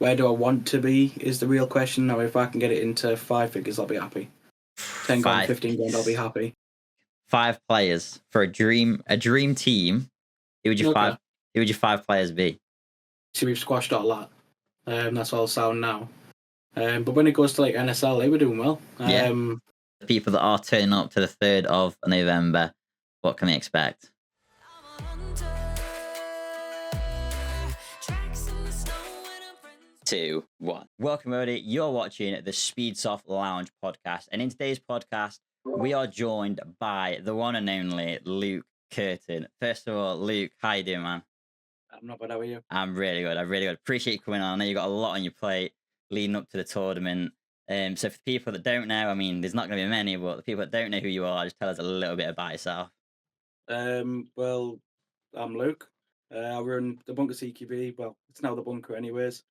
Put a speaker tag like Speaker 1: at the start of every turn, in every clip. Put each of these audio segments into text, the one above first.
Speaker 1: where do I want to be is the real question. Now, if I can get it into 5 figures, I'll be happy. 10 grand,
Speaker 2: 5
Speaker 1: 15 grand, I'll be happy.
Speaker 2: 5 players for a dream team. Who would your
Speaker 1: Okay.
Speaker 2: Who would your 5 players be?
Speaker 1: See, we've squashed all that. That's all sound now. But when it goes to like NSL, they were doing well.
Speaker 2: Yeah. The people that are turning up to the 3rd of November, what can they expect? Two, one. Welcome, everybody. You're watching the Speedsoft Lounge podcast, and in today's podcast, we are joined by the one and only Luke Kirton. First of all, Luke, how you doing, man?
Speaker 1: I'm not bad. How are you?
Speaker 2: I'm really good. I'm really good. Appreciate you coming on. I know you got a lot on your plate leading up to the tournament. So for the people that don't know, I mean, there's not going to be many, but the people that don't know who you are, just tell us a little bit about yourself.
Speaker 1: Well, I'm Luke. I run the Bunker CQB. Well, it's now the Bunker, anyways.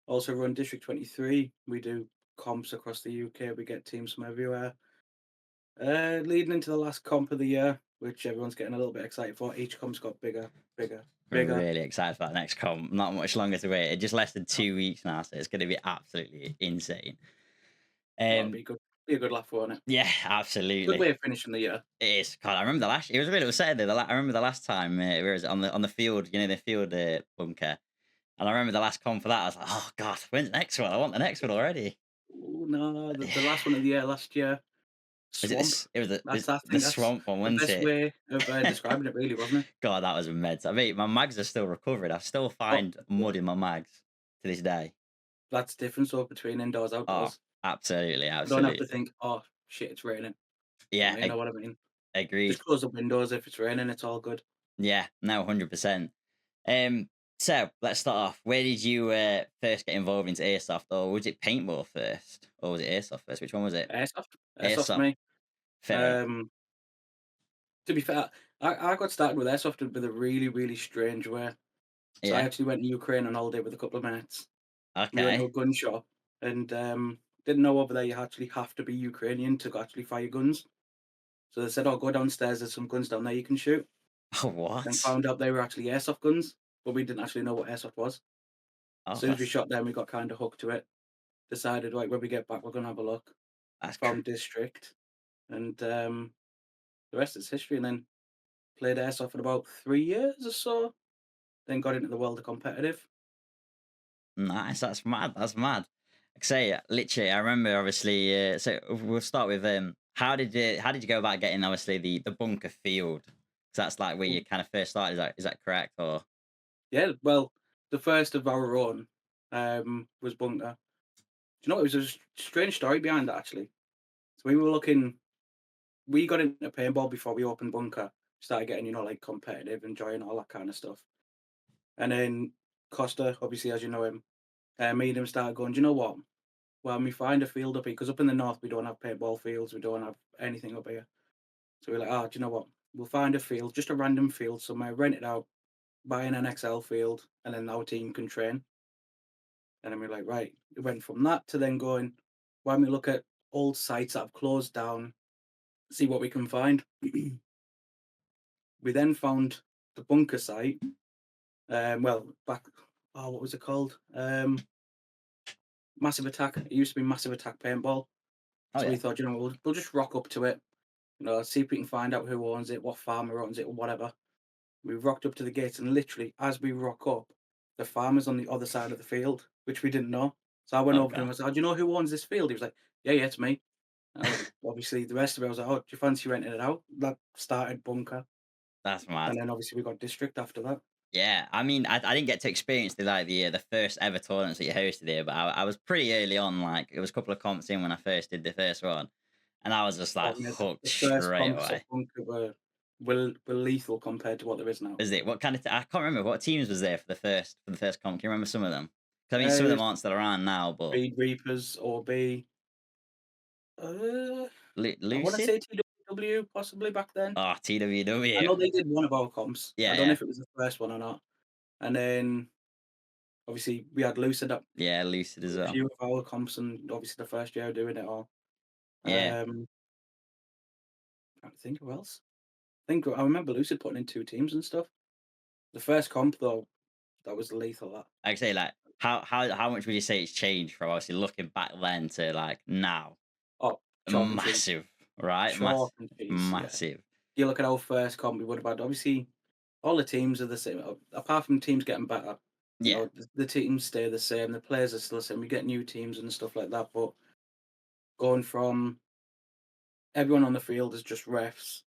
Speaker 1: Also run District 23. We do comps across the UK. We get teams from everywhere. Leading into the last comp of the year, which everyone's getting a little bit excited for. Each comp's got bigger.
Speaker 2: We're really excited for that next comp. Not much longer to wait. It just less than 2 weeks now, so it's going to be absolutely insane.
Speaker 1: It'll be good. Be a good laugh, won't it?
Speaker 2: Yeah, absolutely.
Speaker 1: Good way of finishing the year.
Speaker 2: It is. God, I remember it was really upsetting though. I remember the last time we were on the field, the field bunker, and I remember the last comp for that. I was like, oh God, when's the next one? I want the next one already.
Speaker 1: Oh no, the last one of the year last year. Swamp.
Speaker 2: It was
Speaker 1: the
Speaker 2: the swamp one, wasn't
Speaker 1: best
Speaker 2: it?
Speaker 1: way of describing it, really, wasn't it?
Speaker 2: God, that was immense. I mean, my mags are still recovered. I still find mud in my mags to this day.
Speaker 1: That's the difference between indoors and outdoors.
Speaker 2: Oh, absolutely.
Speaker 1: You don't have to think, oh shit, it's raining.
Speaker 2: Yeah,
Speaker 1: you know what I mean.
Speaker 2: Agreed.
Speaker 1: Just close the windows if it's raining. It's all good.
Speaker 2: Yeah, no, 100%. So let's start off. Where did you first get involved into airsoft, or was it paintball first, or was it airsoft first? Which one was it?
Speaker 1: Airsoft for me.
Speaker 2: Fair.
Speaker 1: To be fair, I got started with airsoft with a really, really strange way. So I actually went to Ukraine on holiday with a couple of mates. We went to a gun shop and didn't know over there you actually have to be Ukrainian to actually fire guns. So they said, "Oh, go downstairs. There's some guns down there you can shoot."
Speaker 2: Oh, what?
Speaker 1: Then found out they were actually airsoft guns, but we didn't actually know what airsoft was. As soon as we shot them, we got kind of hooked to it. Decided, like, when we get back, we're gonna have a look. Found District, and the rest is history. And then played airsoft for about 3 years or so. Then got into the world of competitive.
Speaker 2: Nice. That's mad. That's mad. Like I say, literally, I remember obviously. So we'll start with how did you go about getting obviously the bunker field? Because that's like where you kind of first started. Is that correct or?
Speaker 1: Yeah, well, the first of our own was bunker. Do you know, it was a strange story behind that, actually. So we got into paintball before we opened bunker. Started getting, like competitive, enjoying all that kind of stuff. And then Costa, obviously, as you know him, me and him started going, do you know what? Well, we find a field up here, because up in the north, we don't have paintball fields. We don't have anything up here. So we're like, do you know what? We'll find a field, just a random field somewhere, rent it out, buy an NXL field, and then our team can train. And then we're like, right. It went from that to then going, why don't we look at old sites that have closed down, see what we can find. We then found the bunker site. What was it called? Massive Attack. It used to be Massive Attack Paintball. We thought, we'll just rock up to it, see if we can find out who owns it, what farmer owns it, or whatever. We rocked up to the gates, and literally, as we rock up, the farmer's on the other side of the field, which we didn't know. So I went over to him and said, do you know who owns this field? He was like, yeah, it's me. Obviously, the rest of it, I was like, oh, do you fancy renting it out? That started bunker.
Speaker 2: That's mad.
Speaker 1: And then obviously we got District after that.
Speaker 2: Yeah, I mean, I didn't get to experience the first ever tournaments that you hosted here, but I was pretty early on. Like, it was a couple of comps in when I first did the first one, and I was just like hooked straight away.
Speaker 1: Were lethal compared to what there is now.
Speaker 2: Is it? What kind of? I can't remember what teams was there for the first comp. Can you remember some of them? I mean, some of them aren't still around now, but
Speaker 1: Speed Reapers or B. I want to say TWW possibly back then.
Speaker 2: Oh, TWW.
Speaker 1: I know they did one of our comps.
Speaker 2: Yeah,
Speaker 1: I don't know if it was the first one or not. And then obviously we had Lucid up.
Speaker 2: Yeah, Lucid as well.
Speaker 1: A few of our comps, and obviously the first year doing it all.
Speaker 2: Yeah.
Speaker 1: Trying to think who else. I remember Lucid putting in 2 teams and stuff. The first comp though, that was lethal. That.
Speaker 2: Like I say, like how much would you say it's changed from obviously looking back then to like now?
Speaker 1: Oh, chalk and cheese.
Speaker 2: Massive, right?
Speaker 1: Chalk and cheese, yeah.
Speaker 2: Massive.
Speaker 1: You look at our first comp we would have had, obviously, all the teams are the same, apart from teams getting better. You
Speaker 2: Yeah.
Speaker 1: know, the teams stay the same, the players are still the same. We get new teams and stuff like that, but going from everyone on the field is just refs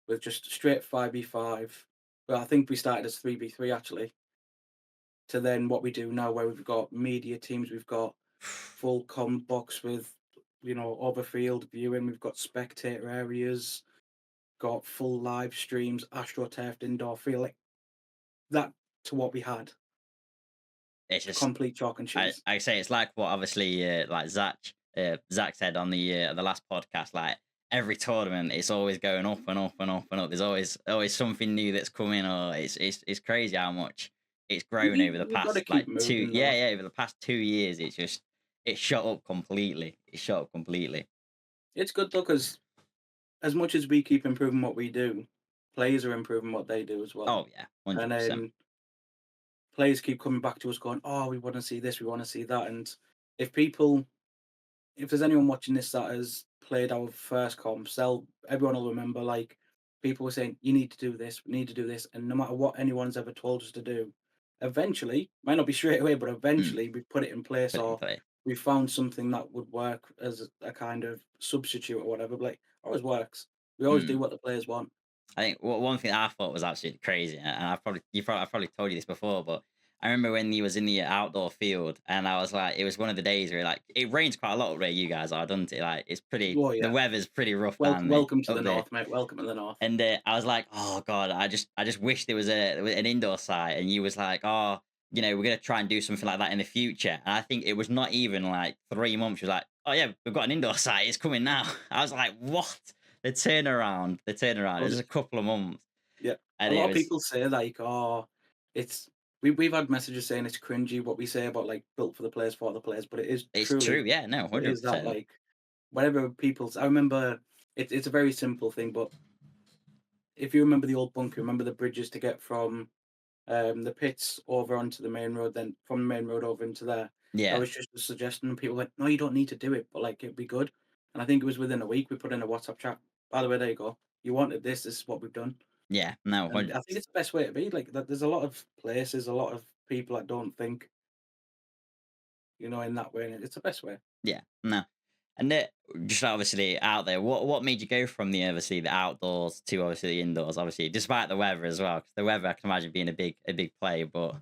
Speaker 1: with just straight 5v5. Well, I think we started as 3v3 actually, to then what we do now where we've got media teams, we've got full com box with, over field viewing, we've got spectator areas, got full live streams, astroturfed indoor field, like that to what we had.
Speaker 2: It's just
Speaker 1: Complete chalk and
Speaker 2: I
Speaker 1: cheese.
Speaker 2: I say it's like what obviously like Zach said on the last podcast. Like every tournament, it's always going up and up and up and up. There's always something new that's coming. Or it's crazy how much it's grown over the
Speaker 1: You've got to
Speaker 2: past
Speaker 1: keep
Speaker 2: like two
Speaker 1: moving though.
Speaker 2: over the past 2 years. It's shot up completely. It's shot up completely.
Speaker 1: It's good though because as much as we keep improving what we do, players are improving what they do as well.
Speaker 2: Oh yeah,
Speaker 1: And
Speaker 2: 100%.
Speaker 1: then players keep coming back to us going, "Oh, we want to see this, we want to see that." And if people, if there's anyone watching this that has played our first comps, everyone will remember. Like people were saying, "You need to do this, we need to do this," and no matter what anyone's ever told us to do, eventually, might not be straight away, but
Speaker 2: Mm,
Speaker 1: eventually we put it in place,
Speaker 2: put it in
Speaker 1: or
Speaker 2: play.
Speaker 1: we found something that would work as a kind of substitute or whatever. But like, always works. We always do
Speaker 2: Mm.
Speaker 1: what the players want.
Speaker 2: I think one thing I thought was absolutely crazy, and I've probably told you this before, but I remember when he was in the outdoor field, and I was like, it was one of the days where like it rains quite a lot where you guys are, doesn't it? Like it's pretty,
Speaker 1: Oh
Speaker 2: the
Speaker 1: yeah.
Speaker 2: weather's pretty rough down there
Speaker 1: Welcome to the
Speaker 2: up there.
Speaker 1: north, mate. Welcome to the north.
Speaker 2: And I was like, "Oh God, I just wish there was an indoor site." And you was like, "Oh, we're gonna try and do something like that in the future." And I think it was not even like 3 months. She was like, "Oh yeah, we've got an indoor site. It's coming now." I was like, "What?" The turnaround. It was just a
Speaker 1: Honestly.
Speaker 2: couple of months,
Speaker 1: Yeah. A
Speaker 2: and
Speaker 1: lot
Speaker 2: it
Speaker 1: of
Speaker 2: was.
Speaker 1: people say like, "Oh, it's." We've had messages saying it's cringy what we say about like built for the players for the players, but it is
Speaker 2: It's true.
Speaker 1: truly
Speaker 2: Yeah, no,
Speaker 1: it
Speaker 2: hundred
Speaker 1: is that
Speaker 2: percent.
Speaker 1: like whatever people's. I remember it's a very simple thing, but if you remember the old bunker, remember the bridges to get from the pits over onto the main road, then from the main road over into there. That
Speaker 2: Yeah,
Speaker 1: was just a suggestion, and people were like, "No, you don't need to do it," but like it'd be good. And I think it was within a week we put in a WhatsApp chat. By the way, there you go. You wanted this. This is what we've done.
Speaker 2: yeah, no,
Speaker 1: And I
Speaker 2: 100.
Speaker 1: think it's the best way to be. Like that, there's a lot of places, a lot of people that don't think, in that way, and it's the best way.
Speaker 2: Yeah, no, and just obviously out there. What made you go from the obviously the outdoors to obviously the indoors? Obviously, despite the weather as well, 'cause the weather I can imagine being a big play, but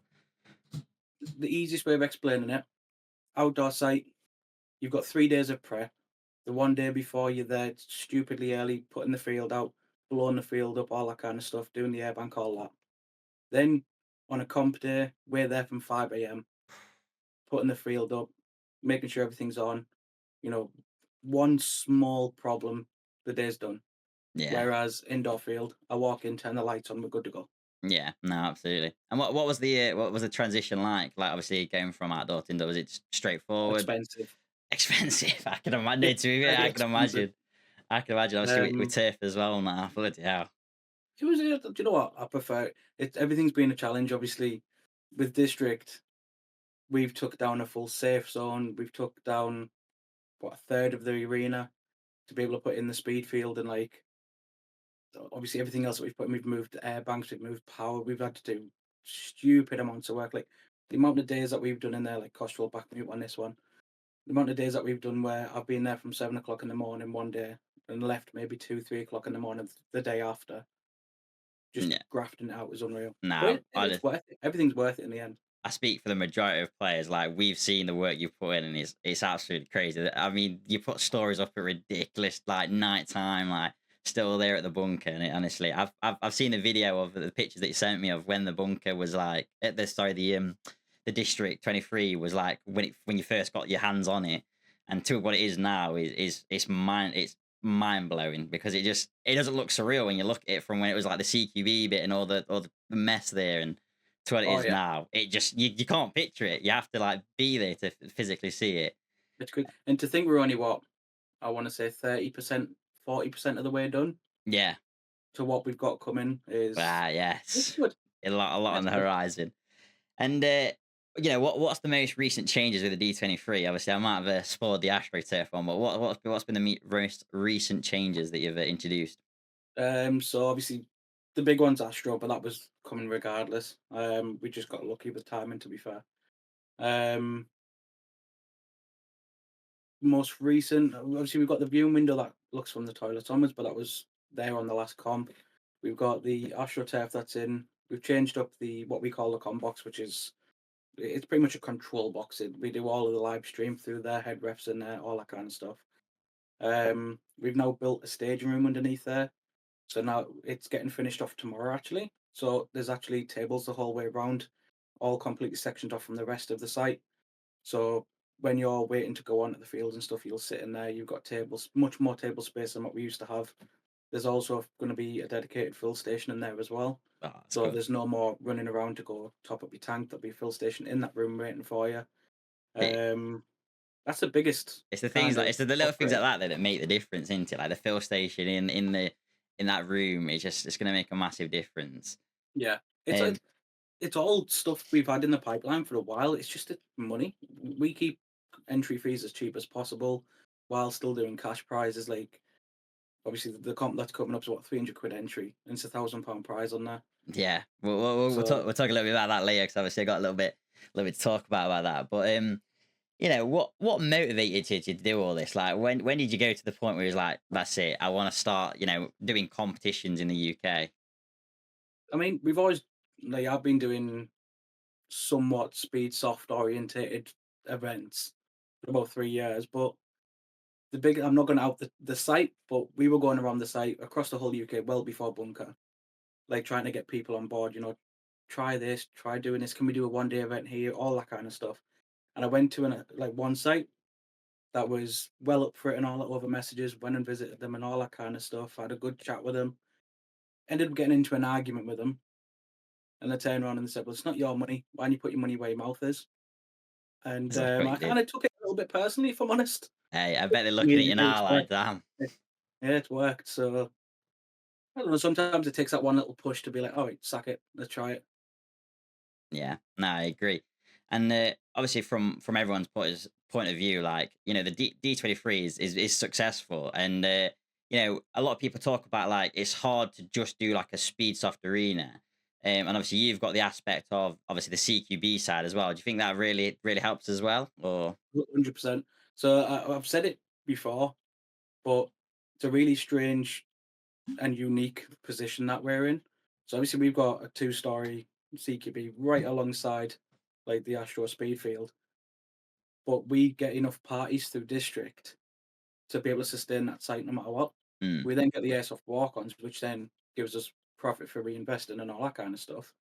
Speaker 1: The easiest way of explaining it: outdoor site. You've got 3 days of prep. The one day before you're there, stupidly early, putting the field out, blowing the field up, all that kind of stuff, doing the airbank, all that. Then on a comp day, we're there from 5 a.m., putting the field up, making sure everything's on. You know, one small problem, the day's done.
Speaker 2: yeah.
Speaker 1: Whereas indoor field, I walk in, turn the lights on, we're good to go.
Speaker 2: Yeah, no, absolutely. And what was the transition like? Like obviously going from outdoor to indoor, was it straightforward,
Speaker 1: Expensive.
Speaker 2: expensive? I can imagine.
Speaker 1: It's
Speaker 2: To be fair,
Speaker 1: very
Speaker 2: I can
Speaker 1: expensive.
Speaker 2: imagine. I can imagine. Obviously with
Speaker 1: Um,
Speaker 2: turf as well now. Bloody hell.
Speaker 1: do you know what? I prefer it. Everything's been a challenge, obviously. With district, we've took down a full safe zone. We've took down what, a third of the arena to be able to put in the speed field, and like obviously everything else that we've put in, we've moved air banks, we've moved power, we've had to do stupid amounts of work. Like the amount of days that we've done in there, like Kosh will back me up on this one. The amount of days that we've done where I've been there from 7 o'clock in the morning one day and left maybe 2, 3 o'clock in the morning the day after, just
Speaker 2: Yeah.
Speaker 1: grafting it out was unreal. But
Speaker 2: Now
Speaker 1: it's worth it. Everything's worth it in the end.
Speaker 2: I speak for the majority of players. Like we've seen the work you put in, and it's absolutely crazy. I mean, you put stories up at ridiculous like nighttime, like still there at the bunker. And honestly, I've seen a video of the pictures that you sent me of when the bunker was like at the district 23 was like when you first got your hands on it, and to what it is now it's mind blowing because it doesn't look surreal when you look at it from when it was like the CQB bit and all the mess there and to what it
Speaker 1: Oh
Speaker 2: is
Speaker 1: yeah,
Speaker 2: now. It just you can't picture it. You have to like be there to physically see it.
Speaker 1: it's good. And to think we're only what I want to say 30%, 40% of the way done
Speaker 2: Yeah.
Speaker 1: to what we've got coming is
Speaker 2: Ah,
Speaker 1: it's
Speaker 2: yes.
Speaker 1: good.
Speaker 2: A lot on
Speaker 1: It's
Speaker 2: the
Speaker 1: good.
Speaker 2: horizon. And what's the most recent changes with the D23? Obviously, I might have spoiled the AstroTurf one, but what's been the most recent changes that you've introduced?
Speaker 1: So obviously the big one's Astro, but that was coming regardless. We just got lucky with timing, to be fair. Um, Most recent, obviously we've got the viewing window that looks from the toilet onwards, but that was there on the last comp. We've got the AstroTurf that's in. We've changed up the what we call the com box, which is it's pretty much a control box. We do all of the live stream through there, head refs in there, all that kind of stuff. We've now built a staging room underneath there. So now it's getting finished off tomorrow, actually. So there's actually tables the whole way around, all completely sectioned off from the rest of the site. So when you're waiting to go onto the field and stuff, you'll sit in there. You've got tables, much more table space than what we used to have. There's also going to be a dedicated fill station in there as well.
Speaker 2: Oh, that's
Speaker 1: So
Speaker 2: good.
Speaker 1: there's no more running around to go top up your tank. There'll be a fill station in that room waiting for you.
Speaker 2: It,
Speaker 1: Um, that's the biggest
Speaker 2: it's the things
Speaker 1: kind
Speaker 2: like
Speaker 1: of
Speaker 2: it's the little things like
Speaker 1: upgrade.
Speaker 2: that make the difference, into like the fill station in that room. It's gonna make a massive difference.
Speaker 1: Yeah, it's
Speaker 2: Um,
Speaker 1: like it's all stuff we've had in the pipeline for a while. It's just the money. We keep entry fees as cheap as possible while still doing cash prizes. Like obviously the comp that's coming up is what £300 entry, and it's £1,000 prize on there.
Speaker 2: yeah, we'll
Speaker 1: So
Speaker 2: talk a little bit about that later, because obviously I got a little bit to talk about that. But what motivated you to do all this? Like, when did you go to the point where you was like, that's it, I want to start, doing competitions in the UK?
Speaker 1: I mean, we've always like I've been doing somewhat speed soft orientated events for about 3 years, but I'm not going to out the site, but we were going around the site across the whole UK well before Bunker, like trying to get people on board. Try this, try doing this. Can we do a 1 day event here? All that kind of stuff. And I went to like one site that was well up for it and all that over messages. Went and visited them and all that kind of stuff. Had a good chat with them. Ended up getting into an argument with them, and they turned around and they said, "Well, it's not your money. Why don't you put your money where your mouth is?" And
Speaker 2: That's what
Speaker 1: I
Speaker 2: you did.
Speaker 1: kind of took it a little bit personally, if I'm honest.
Speaker 2: Hey, I bet they're
Speaker 1: I
Speaker 2: looking at
Speaker 1: mean,
Speaker 2: you now
Speaker 1: it's
Speaker 2: like,
Speaker 1: worked.
Speaker 2: damn.
Speaker 1: Yeah, it's worked. So I don't know. Sometimes it takes that one little push to be like, "All right, sack it. Let's try it."
Speaker 2: Yeah, no, I agree. And obviously, from everyone's point of view, like, the D23 is successful, and a lot of people talk about, like, it's hard to just do like a speed soft arena, and obviously you've got the aspect of obviously the CQB side as well. Do you think that really helps as well, or?
Speaker 1: 100%. So I've said it before, but it's a really strange and unique position that we're in. So obviously we've got a two-story CQB right alongside like the Astro Speed Field, but we get enough parties through district to be able to sustain that site no matter what.
Speaker 2: Mm,
Speaker 1: We then get the airsoft walk-ons, which then gives us profit for reinvesting and all that kind of stuff.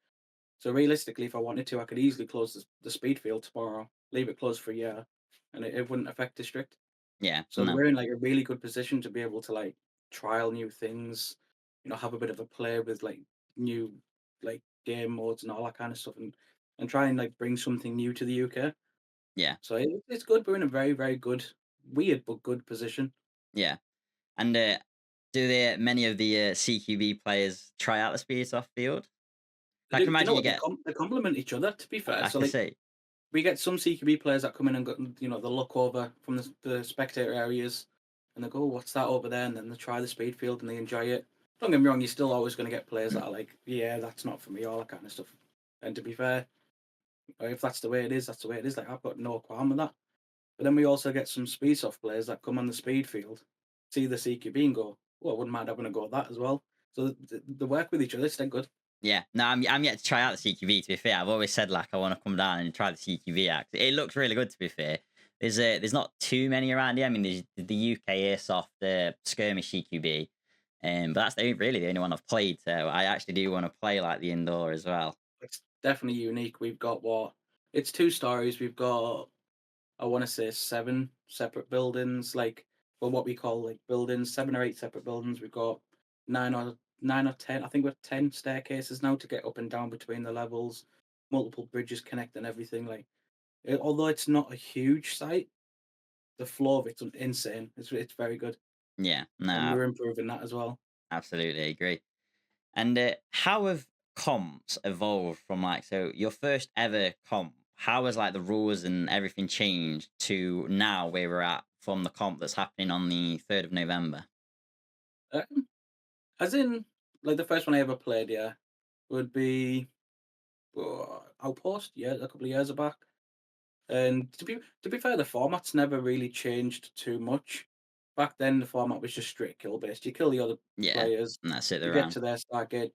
Speaker 1: So realistically, if I wanted to, I could easily close the speed field tomorrow, leave it closed for a year, and it wouldn't affect district.
Speaker 2: yeah,
Speaker 1: So
Speaker 2: no,
Speaker 1: we're in like a really good position to be able to like trial new things, have a bit of a play with like new like game modes and all that kind of stuff, and try and like bring something new to the UK.
Speaker 2: yeah,
Speaker 1: So it's good. We're in a very very good, weird but good position.
Speaker 2: yeah. And do the many of the CQB players try out the speed soft field? I can
Speaker 1: Do you know
Speaker 2: imagine you
Speaker 1: what
Speaker 2: get,
Speaker 1: they complement each other? To be fair,
Speaker 2: like
Speaker 1: so
Speaker 2: I
Speaker 1: like
Speaker 2: say,
Speaker 1: we get some CQB players that come in and go, they look over from the spectator areas and they go, "Oh, what's that over there?" And then they try the speed field and they enjoy it. Don't get me wrong, you're still always going to get players that are like, "Yeah, that's not for me," all that kind of stuff. And to be fair, if that's the way it is, that's the way it is. Like I've got no qualm with that. But then we also get some speed soft players that come on the speed field, see the CQB and go, "Well, I wouldn't mind having a go at that as well." So they work with each other. It's dead good.
Speaker 2: yeah, no, I'm yet to try out the CQV. To be fair, I've always said like I want to come down and try the CQV act. It looks really good. To be fair, there's not too many around here. I mean, there's the UK Airsoft skirmish CQB, but that's really the only one I've played. So I actually do want to play like the indoor as well.
Speaker 1: It's definitely unique. We've got what? It's two stories. We've got I want to say seven separate buildings, like well, what we call like buildings, 7 or 8 separate buildings. We've got nine or 10. I think we're 10 staircases now to get up and down between the levels. Multiple bridges connecting everything. Like although it's not a huge site, the floor of it's insane. It's very good,
Speaker 2: Yeah,
Speaker 1: and
Speaker 2: no,
Speaker 1: we're improving that as well.
Speaker 2: absolutely agree. And how have comps evolved from, like, so your first ever comp? how has like the rules and everything changed to now where we're at from the comp that's happening on the 3rd of November?
Speaker 1: Um, as in, like the first one I ever played, yeah, would be Outpost. Yeah, a couple of years back. And to be fair, the format's never really changed too much. Back then, the format was just straight kill based. You kill the other
Speaker 2: Yeah,
Speaker 1: players,
Speaker 2: and that's it.
Speaker 1: you
Speaker 2: The
Speaker 1: get
Speaker 2: round.
Speaker 1: to their start gate,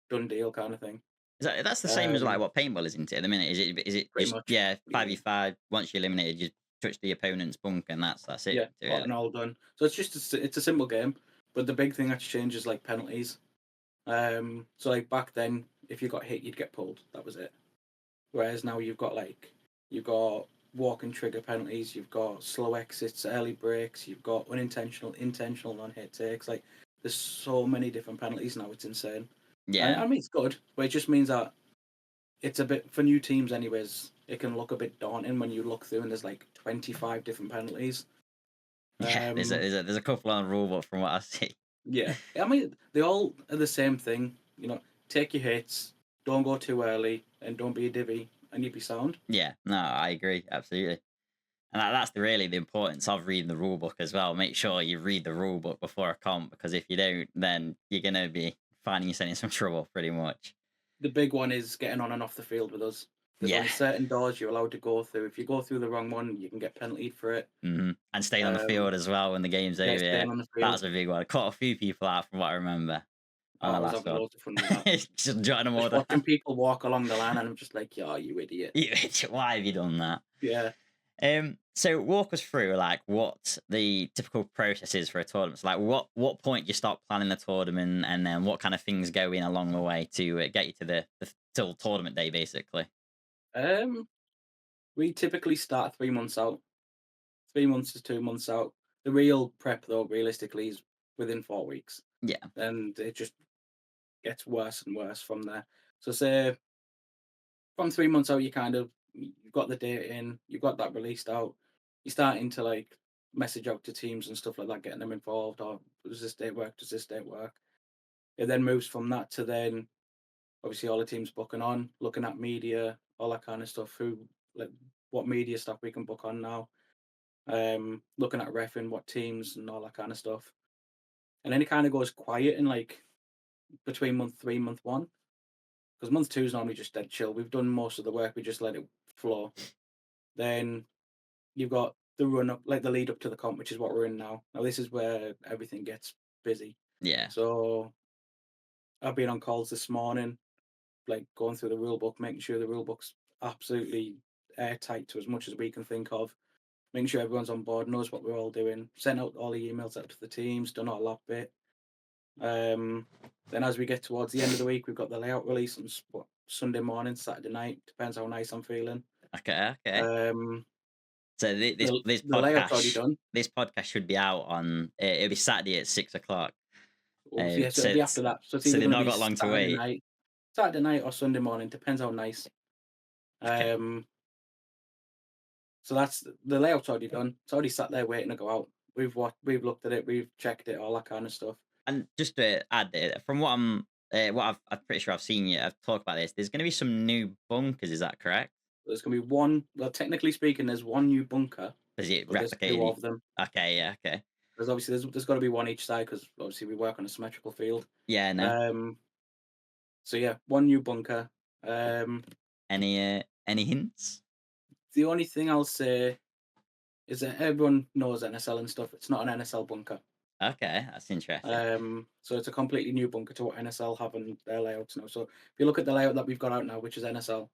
Speaker 1: done deal kind of thing.
Speaker 2: That's the same as like
Speaker 1: Um,
Speaker 2: what paintball is, isn't it? At the minute, is it
Speaker 1: Pretty
Speaker 2: just
Speaker 1: much.
Speaker 2: yeah
Speaker 1: Yeah,
Speaker 2: 5v5? Once you're eliminated, you touch the opponent's bunk, and that's it.
Speaker 1: yeah,
Speaker 2: Really.
Speaker 1: and all done. So it's just it's a simple game, but the big thing that's changed is like penalties. So like back then, if you got hit, you'd get pulled. That was it. Whereas now you've got walking trigger penalties, you've got slow exits, early breaks, you've got unintentional, intentional non-hit takes. Like there's so many different penalties now. It's insane. And
Speaker 2: Yeah,
Speaker 1: I mean it's good, but it just means that it's a bit for new teams, anyways. It can look a bit daunting when you look through and there's like 25 different penalties.
Speaker 2: yeah. There's a,
Speaker 1: Um,
Speaker 2: there's a there's a couple on the rule book from what I see.
Speaker 1: yeah, I mean they all are the same thing. Take your hits, don't go too early, and don't be a divvy, and you'd be sound.
Speaker 2: Yeah, no, I agree absolutely. And that's really the importance of reading the rule book as well. Make sure you read the rule book before a comp because if you don't, then you're gonna be finding yourself in some trouble pretty much.
Speaker 1: The big one is getting on and off the field with us. There's
Speaker 2: Yeah.
Speaker 1: only certain doors you're allowed to go through. If you go through the wrong one, you can get penaltied for it.
Speaker 2: And staying on the
Speaker 1: Um,
Speaker 2: field as well when the game's
Speaker 1: yeah,
Speaker 2: over. Yeah,
Speaker 1: staying on the
Speaker 2: that
Speaker 1: field.
Speaker 2: was a big one. I caught a few people out from what I remember on
Speaker 1: Oh,
Speaker 2: the
Speaker 1: I was
Speaker 2: last
Speaker 1: having
Speaker 2: one.
Speaker 1: loads of fun with that.
Speaker 2: Just jotting them all
Speaker 1: Just
Speaker 2: down.
Speaker 1: watching people walk along the line, and I'm just like, "Yeah, you idiot."
Speaker 2: Why have you done that?
Speaker 1: Yeah.
Speaker 2: So walk us through like what the typical process is for a tournament. So like what point do you start planning the tournament, and then what kind of things go in along the way to get you to the till tournament day, basically.
Speaker 1: Um, we typically start 3 months out. 3 months to 2 months out. The real prep, though, realistically, is within 4 weeks,
Speaker 2: Yeah,
Speaker 1: and it just gets worse and worse from there. So, say from 3 months out, you've got the data in, you've got that released out. You're starting to like message out to teams and stuff like that, getting them involved. Or does this date work? Does this date work? It then moves from that to then obviously all the teams booking on, looking at media, all that kind of stuff. Like what media stuff we can book on now. Looking at refing, what teams and all that kind of stuff. And then it kind of goes quiet in like between month three, month one, because month two is normally just dead chill. We've done most of the work. We just let it flow. Then you've got the run up, like the lead up to the comp, which is what we're in now. Now this is where everything gets busy.
Speaker 2: yeah,
Speaker 1: So I've been on calls this morning, like going through the rule book, making sure the rule book's absolutely airtight to as much as we can think of, making sure everyone's on board, knows what we're all doing, sent out all the emails out to the teams, done all that bit. Um, then as we get towards the end of the week, we've got the layout release on Sunday morning, Saturday night, depends how nice I'm feeling.
Speaker 2: okay, okay.
Speaker 1: Um,
Speaker 2: So
Speaker 1: the
Speaker 2: this
Speaker 1: the layout's already done.
Speaker 2: this podcast should be out on it'll be Saturday at 6 o'clock.
Speaker 1: Well, yeah, so
Speaker 2: So
Speaker 1: it'll be after that. So it's
Speaker 2: so
Speaker 1: either
Speaker 2: they've
Speaker 1: going to
Speaker 2: not
Speaker 1: be
Speaker 2: got long to wait.
Speaker 1: Saturday night or Sunday morning, depends how nice.
Speaker 2: Okay.
Speaker 1: Um, so that's the layout's already done. It's already sat there waiting to go out. We've looked at it, we've checked it, all that kind of stuff.
Speaker 2: And just to add, from I'm pretty sure I've seen you. I've talked about this. There's going to be some new bunkers. Is that correct?
Speaker 1: There's going to be one. Well, technically speaking, there's one new bunker,
Speaker 2: Is it
Speaker 1: but there's two
Speaker 2: replicated?
Speaker 1: of them.
Speaker 2: Okay, yeah, okay,
Speaker 1: There's obviously there's got to be one each side because obviously we work on a symmetrical field.
Speaker 2: yeah. No,
Speaker 1: Um, so yeah, one new bunker. Um,
Speaker 2: any hints?
Speaker 1: the only thing I'll say is that everyone knows NSL and stuff. It's not an NSL bunker.
Speaker 2: Okay, that's interesting.
Speaker 1: So it's a completely new bunker to what NSL have in their layouts now. So if you look at the layout that we've got out now, which is NSL,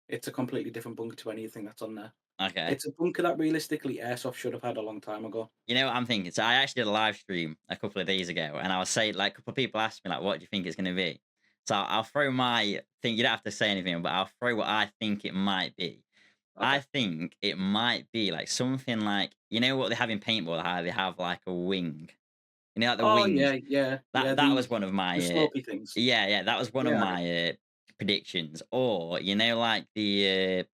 Speaker 1: it's a completely different bunker to anything that's on there.
Speaker 2: Okay.
Speaker 1: It's a bunker that realistically Airsoft should have had a long time ago.
Speaker 2: You know what I'm thinking? So I actually did a live stream a couple of days ago, and I was saying, like, a couple of people asked me, like, what do you think it's going to be? So I'll throw my thing. You don't have to say anything, but I'll throw what I think it might be. I
Speaker 1: Okay.
Speaker 2: think it might be like something like what they have in paintball, how they have like a wing. Like the
Speaker 1: Oh
Speaker 2: wings.
Speaker 1: yeah, yeah, yeah.
Speaker 2: That was one of
Speaker 1: The
Speaker 2: my
Speaker 1: slopey things.
Speaker 2: yeah, that was one of
Speaker 1: Yeah.
Speaker 2: my predictions. Or like the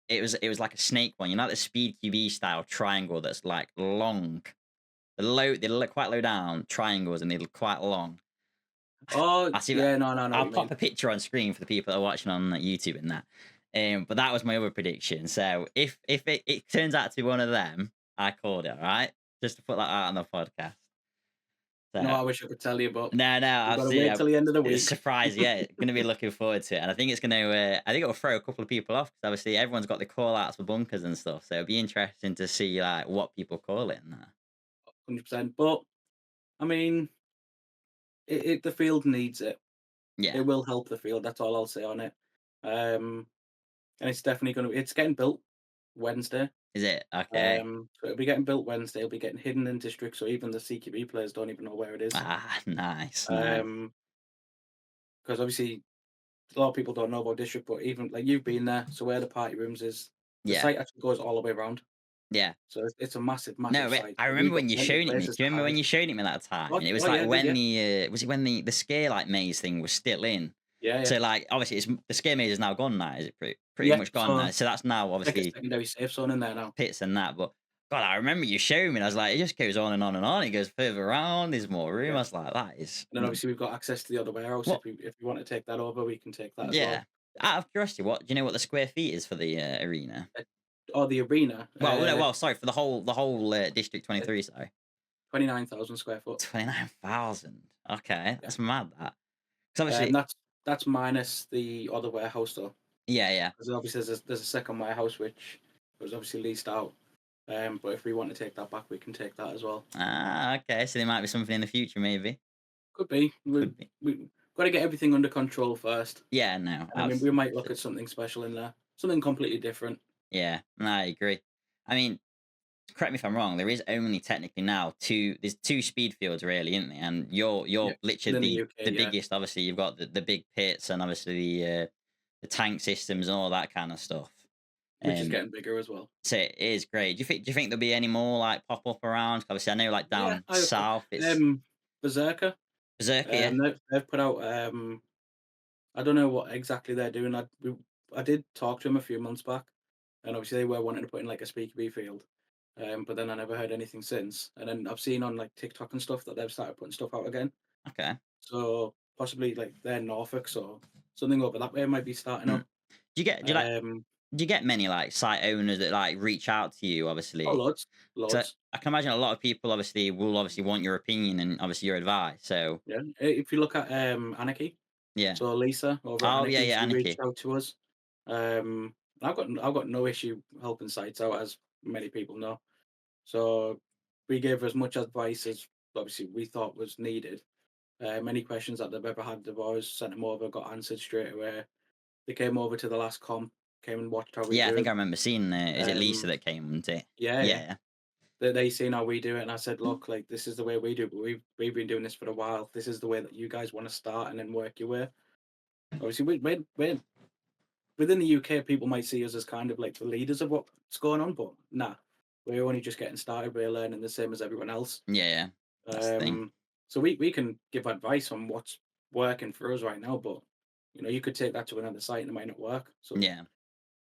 Speaker 2: it was like a snake one. Like the Speed QB style triangle that's like long. They look quite low down triangles and they look quite long.
Speaker 1: Oh
Speaker 2: I see that.
Speaker 1: yeah, no, no, I know what
Speaker 2: I'll
Speaker 1: you
Speaker 2: pop
Speaker 1: mean.
Speaker 2: a picture on screen for the people that are watching on like, YouTube and that. But that was my other prediction. So if it turns out to be one of them, I called it. All right, just to put that out on the podcast.
Speaker 1: No,
Speaker 2: So
Speaker 1: I wish I could tell you, but
Speaker 2: no,
Speaker 1: we've got to
Speaker 2: absolutely.
Speaker 1: wait till the end of the
Speaker 2: It's a
Speaker 1: week.
Speaker 2: surprise. Yeah, gonna be looking forward to it, and I think it's gonna. I think it'll throw a couple of people off because obviously everyone's got the call outs for bunkers and stuff. So it'll be interesting to see like what people call it. And that.
Speaker 1: 100%. But I mean, the field needs it.
Speaker 2: Yeah,
Speaker 1: It will help the field. That's all I'll say on it. And it's definitely going to. It's getting built Wednesday.
Speaker 2: is it okay?
Speaker 1: So it'll be getting built Wednesday. It'll be getting hidden in districts, so even the CQB players don't even know where it is.
Speaker 2: Ah, nice, nice.
Speaker 1: Um, because obviously a lot of people don't know about district, but even like you've been there, so where the party rooms is, the
Speaker 2: Yeah,
Speaker 1: site actually goes all the way around.
Speaker 2: yeah.
Speaker 1: So it's a massive,
Speaker 2: No,
Speaker 1: massive
Speaker 2: but
Speaker 1: site.
Speaker 2: I
Speaker 1: So we've
Speaker 2: remember
Speaker 1: got
Speaker 2: when you
Speaker 1: plenty of
Speaker 2: showed it me. Do
Speaker 1: places
Speaker 2: you
Speaker 1: to
Speaker 2: remember when
Speaker 1: hide.
Speaker 2: you showed it me that time?
Speaker 1: Oh,
Speaker 2: And it was
Speaker 1: oh
Speaker 2: like
Speaker 1: yeah, I did,
Speaker 2: when
Speaker 1: yeah,
Speaker 2: the was it when the scare like maze thing was still in.
Speaker 1: yeah, yeah,
Speaker 2: So like obviously it's the scare maze is now gone now. Is it pretty
Speaker 1: yeah.
Speaker 2: much gone
Speaker 1: So
Speaker 2: now? So that's now
Speaker 1: like a
Speaker 2: obviously
Speaker 1: secondary safe zone in there now.
Speaker 2: pits and that. But God, I remember you showing me. And I was like, it just goes on and on and on. It goes further around. There's more room.
Speaker 1: Yeah.
Speaker 2: I was like, that is
Speaker 1: And then obviously we've got access to the other warehouse.
Speaker 2: what?
Speaker 1: If we want to take that over, we can take that as
Speaker 2: Yeah.
Speaker 1: well.
Speaker 2: Out of curiosity, what do you know? What the square feet is for the arena?
Speaker 1: Uh, Or the arena,
Speaker 2: Well, no, well, sorry for the whole District
Speaker 1: uh,
Speaker 2: 23. Sorry,
Speaker 1: 29,000 square foot.
Speaker 2: 29,000. Okay,
Speaker 1: Yeah.
Speaker 2: that's mad. That because obviously,
Speaker 1: That's minus the other warehouse though,
Speaker 2: yeah, yeah.
Speaker 1: because obviously there's a second warehouse which was obviously leased out. But if we want to take that back, we can take that as well.
Speaker 2: Ah, okay. So there might be something in the future, maybe.
Speaker 1: Could be.
Speaker 2: Could be.
Speaker 1: We got to get everything under control first,
Speaker 2: Yeah, no,
Speaker 1: and I mean we might look
Speaker 2: absolutely.
Speaker 1: at something special in there, something completely different.
Speaker 2: Yeah, no, I agree. I mean, correct me if I'm wrong. There is only technically now two. There's two speed fields, really, isn't there? And
Speaker 1: Yeah,
Speaker 2: you're literally
Speaker 1: within the
Speaker 2: the
Speaker 1: UK, yeah,
Speaker 2: biggest. Obviously, you've got the big pits and obviously the tank systems and all that kind of stuff.
Speaker 1: which is
Speaker 2: Um,
Speaker 1: getting bigger as well.
Speaker 2: so it is great. Do you think there'll be any more like pop up around? Obviously, I know like
Speaker 1: Yeah,
Speaker 2: down south, it's
Speaker 1: Berserker.
Speaker 2: Berserker. Yeah.
Speaker 1: They've put out. I don't know what exactly they're doing. I did talk to them a few months back, and obviously they were wanting to put in like a speaker bee field. But then I never heard anything since. And then I've seen on like TikTok and stuff that they've started putting stuff out again.
Speaker 2: Okay.
Speaker 1: So possibly like they're Norfolk, so something over that way might be starting
Speaker 2: Hmm.
Speaker 1: up.
Speaker 2: Do you like
Speaker 1: Um,
Speaker 2: do you get many like site owners that like reach out to you?
Speaker 1: oh,
Speaker 2: Obviously,
Speaker 1: loads,
Speaker 2: so
Speaker 1: loads.
Speaker 2: I can imagine a lot of people obviously will obviously want your opinion and obviously your advice. So
Speaker 1: Yeah. If you look at Anarchy,
Speaker 2: yeah.
Speaker 1: so Lisa over at
Speaker 2: Oh yeah,
Speaker 1: Anarchy,
Speaker 2: yeah,
Speaker 1: she reached
Speaker 2: Anarchy.
Speaker 1: out to us. I've got no issue helping sites out, as many people know. So we gave as much advice as obviously we thought was needed. Any questions that they've ever had, they've always sent them over, got answered straight away. They came over to the last comp, came and watched how we
Speaker 2: Yeah, I
Speaker 1: do
Speaker 2: think
Speaker 1: it.
Speaker 2: I remember seeing. Is it Lisa
Speaker 1: Um,
Speaker 2: that came? Wasn't it?
Speaker 1: yeah, yeah.
Speaker 2: Yeah,
Speaker 1: They seen how we do it, and I said, look, like this is the way we do it. But we've been doing this for a while. This is the way that you guys want to start, and then work your way. Obviously, we're within the UK. People might see us as kind of like the leaders of what's going on, but nah, we're only just getting started. We're learning the same as everyone else.
Speaker 2: yeah, yeah. That's the thing.
Speaker 1: So we can give advice on what's working for us right now, but you could take that to another site and it might not work. So,
Speaker 2: Yeah,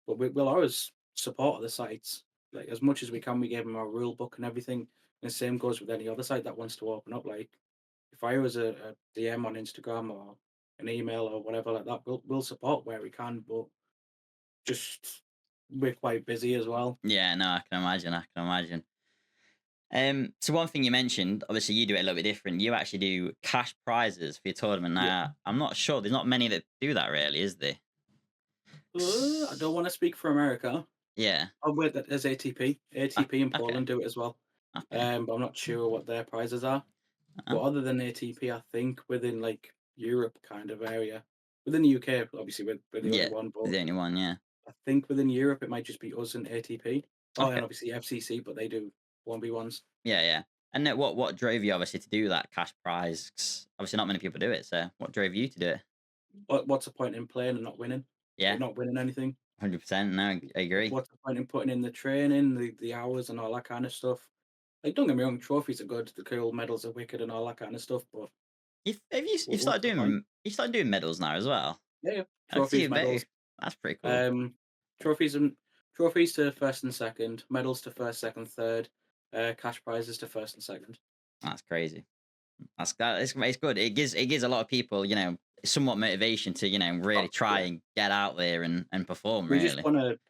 Speaker 1: but we'll always support the sites like as much as we can. We gave them our rule book and everything. And the same goes with any other site that wants to open up. Like if I was a DM on Instagram or an email or whatever like that, we'll support where we can, but just we're quite busy as well.
Speaker 2: yeah. No, I can imagine. I can imagine. So one thing you mentioned, obviously you do it a little bit different. You actually do cash prizes for your tournament.
Speaker 1: Yeah.
Speaker 2: Now, I'm not sure. There's not many that do that, really, is there?
Speaker 1: I don't want to speak for America.
Speaker 2: Yeah.
Speaker 1: I'm with that as ATP. ATP in
Speaker 2: Okay.
Speaker 1: Poland do it as well.
Speaker 2: Okay.
Speaker 1: But I'm not sure what their prizes are.
Speaker 2: Uh,
Speaker 1: But other than ATP, I think within like Europe kind of area, within the UK, obviously we're the only
Speaker 2: yeah.
Speaker 1: one, but
Speaker 2: The only one. Yeah.
Speaker 1: I think within Europe it might just be us and ATP. Oh, and
Speaker 2: Okay.
Speaker 1: obviously FCC, but they do 1v1s.
Speaker 2: Yeah. Yeah. And then what drove you obviously to do that cash prize? 'Cause obviously not many people do it. So what drove you to do it?
Speaker 1: What's the point in playing and not winning? Like
Speaker 2: Yeah.
Speaker 1: not winning anything?
Speaker 2: 100%. No, I agree.
Speaker 1: What's the point in putting in the training, the hours and all that kind of stuff? Like don't get me wrong, trophies are good, the cool medals are wicked and all that kind of stuff, but
Speaker 2: You've
Speaker 1: what's the point?
Speaker 2: started doing medals now as well.
Speaker 1: Yeah, yeah.
Speaker 2: I see
Speaker 1: Trophies,
Speaker 2: you
Speaker 1: medals.
Speaker 2: very. That's pretty cool.
Speaker 1: Um, trophies and trophies to first and second, medals to first, second, third, cash prizes to first and second.
Speaker 2: That's crazy. It's good. It gives a lot of people, somewhat motivation to really
Speaker 1: Oh,
Speaker 2: try
Speaker 1: yeah.
Speaker 2: and get out there and perform.
Speaker 1: We just
Speaker 2: Really,
Speaker 1: wanna
Speaker 2: it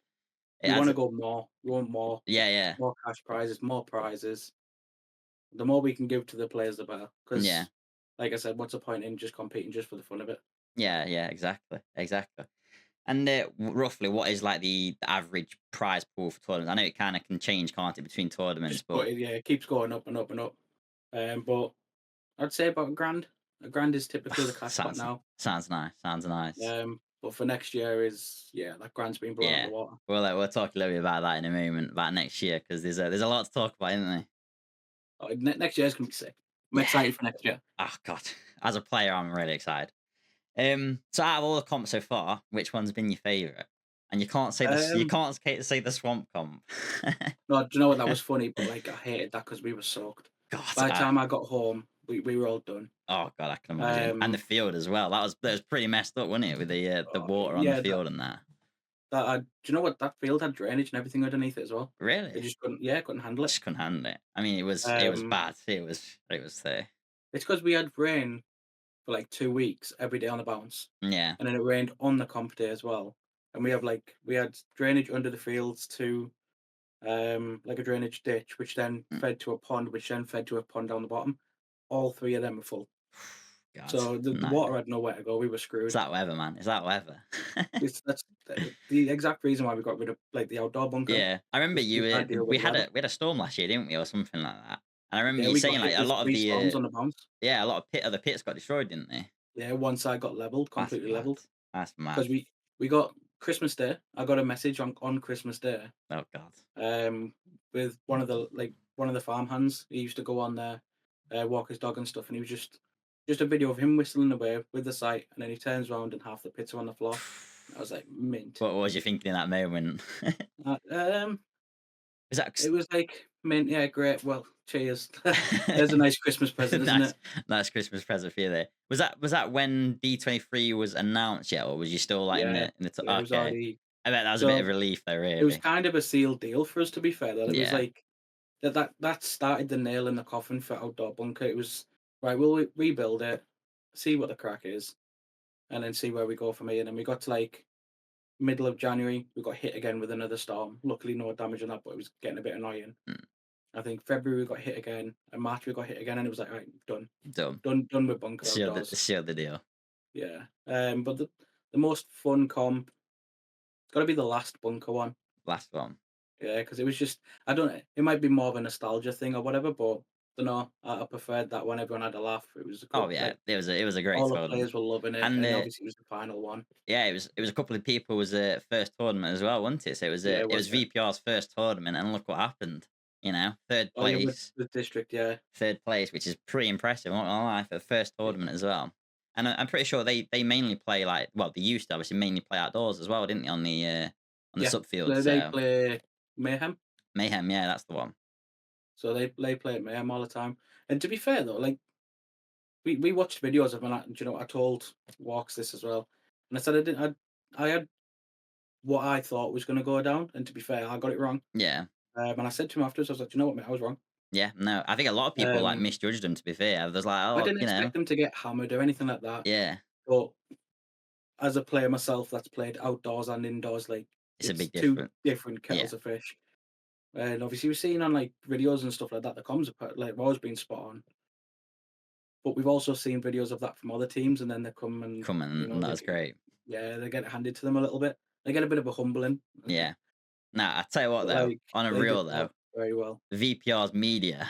Speaker 1: we
Speaker 2: has.
Speaker 1: wanna go more. We want
Speaker 2: Yeah, yeah,
Speaker 1: more cash prizes, more prizes. The more we can give to the players, the better.
Speaker 2: yeah,
Speaker 1: Because, like I said, what's the point in just competing just for the fun of it?
Speaker 2: yeah, yeah. Exactly, exactly. And roughly, what is like the average prize pool for tournaments? I know it kind of can change, can't it, between tournaments,
Speaker 1: Just
Speaker 2: but
Speaker 1: yeah, it keeps going up and up and up. But I'd say about a grand. A grand is typically the cash pot
Speaker 2: sounds
Speaker 1: now.
Speaker 2: sounds nice. Sounds nice.
Speaker 1: But for next year is yeah, that grand's been blown out of
Speaker 2: Yeah.
Speaker 1: the water.
Speaker 2: We'll talk a little bit about that in a moment about next year because there's a lot to talk about, isn't there?
Speaker 1: Next year's gonna be sick. I'm
Speaker 2: Yeah.
Speaker 1: excited for next year.
Speaker 2: Oh god. As a player, I'm really excited. So out of all the comps so far, which one's been your favourite? And you can't say this. You
Speaker 1: Um,
Speaker 2: can't say the swamp comp.
Speaker 1: no, do you know what? That was funny, but like I hated that because we were soaked.
Speaker 2: God.
Speaker 1: By the time I got home, we were all done.
Speaker 2: Oh god, I can imagine. And the
Speaker 1: Um,
Speaker 2: field as well. That was pretty messed up, wasn't it, with the water on the
Speaker 1: yeah,
Speaker 2: field and that.
Speaker 1: do you know what? That field had drainage and everything underneath it as well. They
Speaker 2: Really?
Speaker 1: just couldn't, yeah, couldn't handle it.
Speaker 2: Just couldn't handle it. I mean, it was
Speaker 1: Um,
Speaker 2: bad. It was
Speaker 1: it's because we had rain for like 2 weeks every day on the bounce,
Speaker 2: yeah.
Speaker 1: and then it rained on the comp day as well. And we had drainage under the fields to like a drainage ditch, which then
Speaker 2: Mm.
Speaker 1: fed to a pond, which then fed to a pond down the bottom. All three of them were full,
Speaker 2: God,
Speaker 1: so the
Speaker 2: no.
Speaker 1: water had nowhere to go. We were
Speaker 2: It's
Speaker 1: screwed.
Speaker 2: that weather, man. It's that weather.
Speaker 1: That's the exact reason why we got rid of like the outdoor bunker.
Speaker 2: Yeah, I remember
Speaker 1: We can't deal
Speaker 2: we
Speaker 1: with the
Speaker 2: had
Speaker 1: weather.
Speaker 2: a storm last year, didn't we, or something like that? And I remember
Speaker 1: Yeah,
Speaker 2: you
Speaker 1: we
Speaker 2: saying
Speaker 1: got
Speaker 2: like
Speaker 1: hit
Speaker 2: a
Speaker 1: with
Speaker 2: lot of
Speaker 1: three
Speaker 2: the
Speaker 1: storms on the bounce.
Speaker 2: yeah, a lot of the pits got destroyed, didn't they?
Speaker 1: Yeah, one side got leveled,
Speaker 2: That's
Speaker 1: completely
Speaker 2: mad.
Speaker 1: leveled,
Speaker 2: That's mad.
Speaker 1: because we got Christmas Day. I got a message on Christmas Day,
Speaker 2: Oh god.
Speaker 1: um, with one of the farm hands. He used to go on there, walk his dog and stuff, and he was just a video of him whistling away with the sight, and then he turns around and half the pits are on the floor. I was like, mint.
Speaker 2: What was you thinking in that moment?
Speaker 1: Uh, um,
Speaker 2: Is that
Speaker 1: it was like mint. Yeah, great. Well, cheers. There's a nice Christmas present, isn't
Speaker 2: nice
Speaker 1: it?
Speaker 2: nice Christmas present for you there? Was that when D23 was announced yet, or was you still like in
Speaker 1: Yeah,
Speaker 2: the
Speaker 1: yeah. It was
Speaker 2: okay?
Speaker 1: already
Speaker 2: I bet that was a bit of
Speaker 1: so.
Speaker 2: relief though,
Speaker 1: It was
Speaker 2: really.
Speaker 1: kind of a sealed deal for us, to be fair. That it was
Speaker 2: Yeah.
Speaker 1: like that started the nail in the coffin for outdoor bunker. It was right. We'll rebuild it, see what the crack is, and then see where we go from here. And then we got to like middle of January, we got hit again with another storm. Luckily, no damage on that, but it was getting a bit annoying.
Speaker 2: Mm,
Speaker 1: I think February we got hit again, and March we got hit again, and it was like, right, done,
Speaker 2: dumb.
Speaker 1: done with bunker outdoors.
Speaker 2: Seal the deal.
Speaker 1: Yeah. But the most fun comp, it's got to be the last bunker one.
Speaker 2: Last one.
Speaker 1: Yeah, because it was just I don't it might be more of a nostalgia thing or whatever, but don't know. I preferred that one. Everyone had a laugh. It was a
Speaker 2: Oh
Speaker 1: good
Speaker 2: yeah,
Speaker 1: like
Speaker 2: it was a great
Speaker 1: all the
Speaker 2: tournament.
Speaker 1: players were loving it,
Speaker 2: And
Speaker 1: and obviously it was the final one.
Speaker 2: yeah, it was a couple of people's first tournament as well, wasn't it? So
Speaker 1: Yeah, it
Speaker 2: it
Speaker 1: was.
Speaker 2: was
Speaker 1: Yeah.
Speaker 2: VPR's first tournament, and look what happened.
Speaker 1: Oh yeah, with the district. Yeah,
Speaker 2: third place, which is pretty impressive. I'm not gonna lie, for the first
Speaker 1: yeah.
Speaker 2: tournament as well. And I'm pretty sure they mainly play like well, they used to obviously mainly play outdoors as well, didn't they? On the
Speaker 1: Yeah.
Speaker 2: subfield.
Speaker 1: They
Speaker 2: So
Speaker 1: play Mayhem,
Speaker 2: mayhem, yeah, that's the one.
Speaker 1: so they play at Mayhem all the time. And to be fair though, like we watched videos of, and you know, I told Walks this as well, and I said I didn't. I had what I thought was going to go down, and to be fair, I got it wrong.
Speaker 2: Yeah,
Speaker 1: And I said to him afterwards, I was like, you know what, mate, I was wrong.
Speaker 2: yeah. No, I think a lot of people like
Speaker 1: Um,
Speaker 2: misjudged them. To be fair, there's like
Speaker 1: I
Speaker 2: oh,
Speaker 1: didn't expect them to get hammered or anything like that.
Speaker 2: yeah,
Speaker 1: But as a player myself that's played outdoors and indoors, like
Speaker 2: it's a
Speaker 1: it's
Speaker 2: big
Speaker 1: two
Speaker 2: difference.
Speaker 1: different
Speaker 2: Yeah,
Speaker 1: kettles of fish. And obviously, we're seeing on like videos and stuff like that, the comms are like always been spot on. But we've also seen videos of that from other teams, and then they come and
Speaker 2: come on,
Speaker 1: you know
Speaker 2: and that's great.
Speaker 1: yeah, they get it handed to them a little bit. They get a bit of a humbling.
Speaker 2: Yeah. Now I tell you what
Speaker 1: But
Speaker 2: though,
Speaker 1: like
Speaker 2: on a
Speaker 1: they did
Speaker 2: real
Speaker 1: that
Speaker 2: though,
Speaker 1: very well.
Speaker 2: VPR's media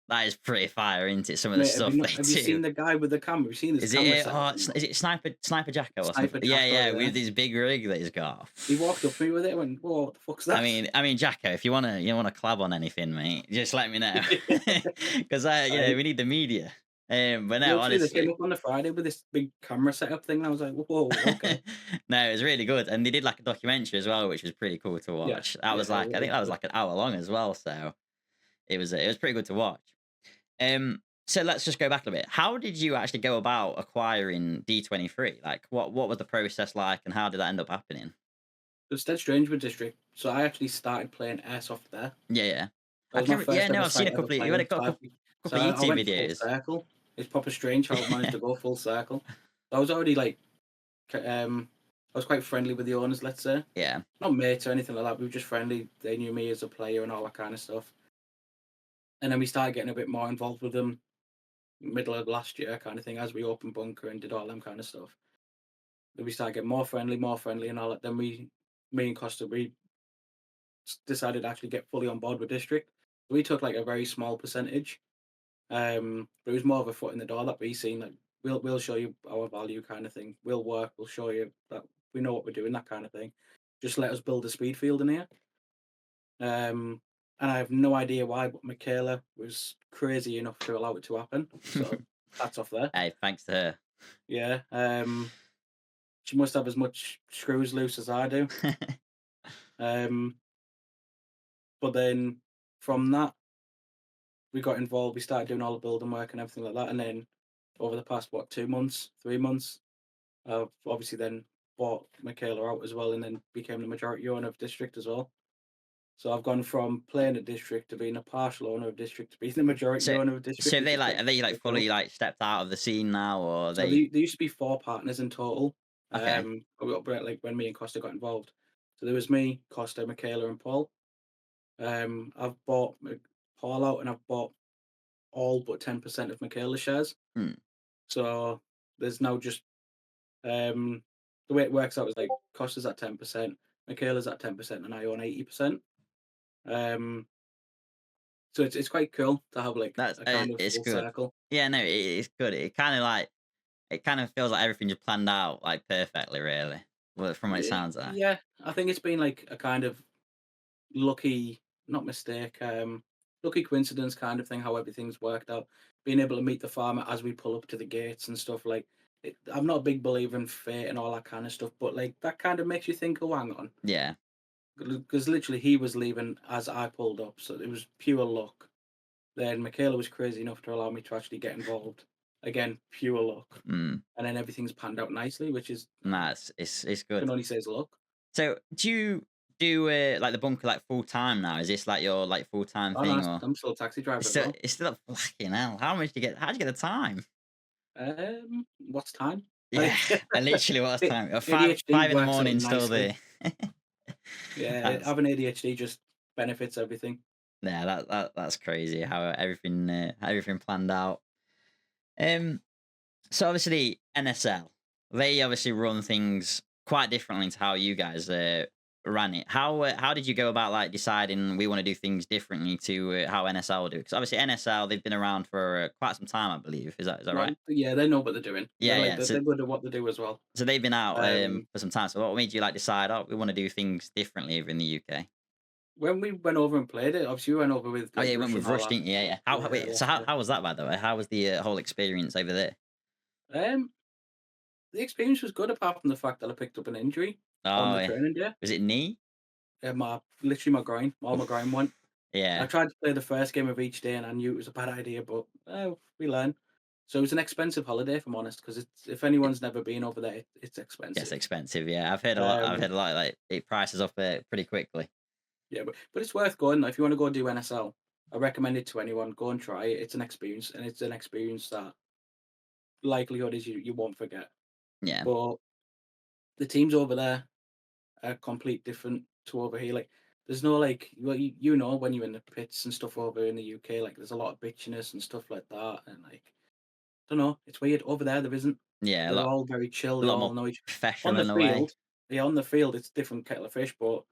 Speaker 2: that is pretty fire, isn't it? Some of the
Speaker 1: Mate,
Speaker 2: stuff they
Speaker 1: have you
Speaker 2: do.
Speaker 1: seen the guy with the camera? Have you seen his
Speaker 2: Is
Speaker 1: camera
Speaker 2: it?
Speaker 1: setup?
Speaker 2: Is it Sniper Jacko or
Speaker 1: Sniper
Speaker 2: something? Yeah,
Speaker 1: Jacko,
Speaker 2: yeah,
Speaker 1: yeah.
Speaker 2: with his big rig that he's got.
Speaker 1: He walked up to me with it and went, "Whoa, what the fuck's
Speaker 2: I
Speaker 1: that?"
Speaker 2: mean, I mean, Jacko, if you wanna collab on anything, mate, just let me know, because
Speaker 1: I
Speaker 2: we need the media. But no,
Speaker 1: literally they came
Speaker 2: honestly,
Speaker 1: up on the Friday with this big camera setup thing, and I was like, "Whoa, okay."
Speaker 2: no, it was really good, and they did like a documentary as well, which was pretty cool to
Speaker 1: Yeah,
Speaker 2: watch. That
Speaker 1: yeah,
Speaker 2: was like I
Speaker 1: it
Speaker 2: think
Speaker 1: was
Speaker 2: that was
Speaker 1: good.
Speaker 2: like an hour long as well, so it was pretty good to watch. So let's just go back a bit. How did you actually go about acquiring D23? Like, what was the process like, and how did that end up happening?
Speaker 1: It was dead strange with District. So I actually started playing Airsoft there.
Speaker 2: Yeah, yeah.
Speaker 1: That was my
Speaker 2: Yeah,
Speaker 1: first
Speaker 2: no,
Speaker 1: ever
Speaker 2: I've seen
Speaker 1: site
Speaker 2: a
Speaker 1: ever
Speaker 2: couple. You had
Speaker 1: playing.
Speaker 2: a couple,
Speaker 1: So
Speaker 2: couple of
Speaker 1: I
Speaker 2: YouTube
Speaker 1: went full
Speaker 2: videos.
Speaker 1: circle. It's proper strange how it managed to go full circle. I was already like, I was quite friendly with the owners, let's say.
Speaker 2: Yeah.
Speaker 1: Not mates or anything like that. We were just friendly. They knew me as a player and all that kind of stuff. And then we started getting a bit more involved with them middle of last year, kind of thing, as we opened bunker and did all them kind of stuff. Then we started getting more friendly, and all that. Then me and Costa, we decided to actually get fully on board with district. We took like a very small percentage, but it was more of a foot in the door that we seen. Like we'll show you our value, kind of thing. We'll work. We'll show you that we know what we're doing, that kind of thing. Just let us build a speed field in here. Um, and I have no idea why, but Michaela was crazy enough to allow it to happen. So hats off there.
Speaker 2: Hey, thanks to her.
Speaker 1: Yeah. She must have as much screws loose as I do. Um, but then from that, we got involved. We started doing all the building work and everything like that. And then over the past, what, 2 months, 3 months, I've obviously then bought Michaela out as well and then became the majority owner of District as well. So I've gone from playing at District to being a partial owner of District to being the majority
Speaker 2: So,
Speaker 1: owner of District,
Speaker 2: so
Speaker 1: which
Speaker 2: they
Speaker 1: is
Speaker 2: like
Speaker 1: quite,
Speaker 2: are they like
Speaker 1: quite cool.
Speaker 2: fully like stepped out of the scene now, or are
Speaker 1: So
Speaker 2: they?
Speaker 1: there used to be four partners in total.
Speaker 2: Okay.
Speaker 1: Like when me and Costa got involved. So there was me, Costa, Michaela, and Paul. I've bought Paul out, and I've bought all but 10% of Michaela's shares.
Speaker 2: Hmm.
Speaker 1: So there's now just the way it works out is like Costa's at 10%, Michaela's at 10%, and I own 80%. Um, so it's quite cool to have like
Speaker 2: That's
Speaker 1: a kind of
Speaker 2: it's
Speaker 1: full
Speaker 2: good.
Speaker 1: circle.
Speaker 2: Yeah, no, it's good. It kind of feels like everything just planned out like perfectly, really. Well, from what it sounds like.
Speaker 1: Yeah, I think it's been like a kind of lucky, not mistake, lucky coincidence kind of thing. How everything's worked out. Being able to meet the farmer as we pull up to the gates and stuff like. I'm not a big believer in fate and all that kind of stuff, but like that kind of makes you think, oh, hang on,
Speaker 2: Yeah,
Speaker 1: because literally he was leaving as I pulled up, so it was pure luck. Then Michaela was crazy enough to allow me to actually get involved. Again, pure luck.
Speaker 2: mm,
Speaker 1: And then everything's panned out nicely, which is
Speaker 2: nah, it's
Speaker 1: can
Speaker 2: good.
Speaker 1: only say is luck.
Speaker 2: So, do you do like the bunker like full time now? Is this like your like full time
Speaker 1: Oh no,
Speaker 2: thing, or
Speaker 1: I'm still a taxi driver as well.
Speaker 2: it's still fucking hell? How much do you get? How do you get the time?
Speaker 1: What's time?
Speaker 2: Yeah,
Speaker 1: Like
Speaker 2: and literally what's time?
Speaker 1: ADHD
Speaker 2: Five in the
Speaker 1: works out
Speaker 2: morning, still
Speaker 1: nicely.
Speaker 2: there.
Speaker 1: Yeah,
Speaker 2: That's
Speaker 1: having ADHD just benefits everything.
Speaker 2: yeah, that's crazy how everything planned out. Um, so obviously NSL, they obviously run things quite differently to how you guys ran it. How did you go about like deciding we want to do things differently to how NSL do? Because obviously NSL they've been around for quite some time, I believe. Is that right?
Speaker 1: Well, yeah, they know what they're doing.
Speaker 2: Yeah, yeah.
Speaker 1: They're good at what they do as well.
Speaker 2: So they've been out
Speaker 1: Um,
Speaker 2: for some time. So what made you like decide? Oh, we want to do things differently over in the UK.
Speaker 1: when we went over and played it, obviously we went over with
Speaker 2: Oh
Speaker 1: like
Speaker 2: yeah, you went
Speaker 1: Rush
Speaker 2: with
Speaker 1: and all
Speaker 2: Rush,
Speaker 1: that.
Speaker 2: didn't you? Yeah, yeah.
Speaker 1: Yeah,
Speaker 2: Wait, so
Speaker 1: last year.
Speaker 2: how was that by the way? How was the whole experience over there?
Speaker 1: Um, the experience was good apart from the fact that I picked up an injury on
Speaker 2: Oh
Speaker 1: the
Speaker 2: yeah.
Speaker 1: training day.
Speaker 2: Was it knee?
Speaker 1: My literally my groin, all my groin went. I
Speaker 2: Yeah.
Speaker 1: tried to play the first game of each day, and I knew it was a bad idea, but we learn. So it was an expensive holiday, if I'm honest, because it's if anyone's never been over there, it's
Speaker 2: Yes,
Speaker 1: expensive.
Speaker 2: expensive. Yeah, I've heard a lot. I've
Speaker 1: Um,
Speaker 2: heard a lot. Like it prices up pretty quickly.
Speaker 1: yeah, but it's worth going. If you want to go do NSL, I recommend it to anyone. Go and try it. It's an experience, and it's an experience that likelihood is you won't forget.
Speaker 2: Yeah.
Speaker 1: But the teams over there are complete different to over here. Like, there's no like, well, you know, when you're in the pits and stuff over in the UK, like, there's a lot of bitchiness and stuff like that, and like, don't know, it's weird. Over there, there isn't.
Speaker 2: Yeah,
Speaker 1: They're all very chill.
Speaker 2: a
Speaker 1: They
Speaker 2: lot
Speaker 1: all
Speaker 2: more
Speaker 1: know each on
Speaker 2: professional
Speaker 1: the
Speaker 2: in a way.
Speaker 1: field. Yeah, on the field, it's different kettle of fish, but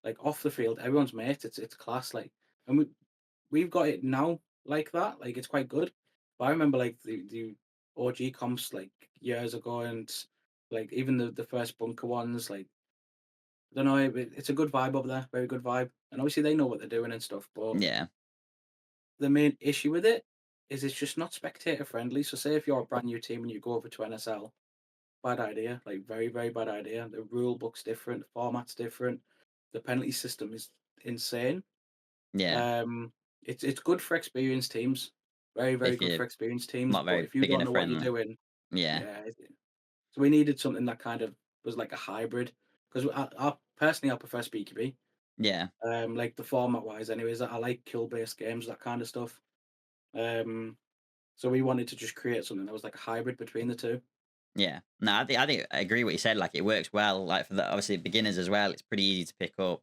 Speaker 1: like off the field, everyone's mates. It's class. Like, and we've got it now like that. Like, it's quite good. But I remember like the OG comps like years ago, and like even the first bunker ones. Like, I don't know, it's a good vibe over there. Very good vibe. And obviously they know what they're doing and stuff. But
Speaker 2: Yeah.
Speaker 1: the main issue with it is it's just not spectator friendly. So say if you're a brand new team and you go over to NSL, bad idea, like very, very bad idea. The rule book's different, the format's different, the penalty system is insane.
Speaker 2: Yeah.
Speaker 1: Um, it's good for experienced teams, very, very
Speaker 2: If
Speaker 1: good
Speaker 2: you're
Speaker 1: for experienced teams.
Speaker 2: not
Speaker 1: But
Speaker 2: very
Speaker 1: if you don't
Speaker 2: beginner
Speaker 1: know what you're
Speaker 2: friendly.
Speaker 1: doing,
Speaker 2: Yeah.
Speaker 1: yeah. So we needed something that kind of was like a hybrid. Because I personally I prefer Speakeasy.
Speaker 2: Yeah.
Speaker 1: Like the format wise, anyways. I like kill based games, that kind of stuff. Um, so we wanted to just create something that was like a hybrid between the two.
Speaker 2: Yeah. No, I think I agree what you said. Like it works well. Like for the obviously beginners as well. It's pretty easy to pick up.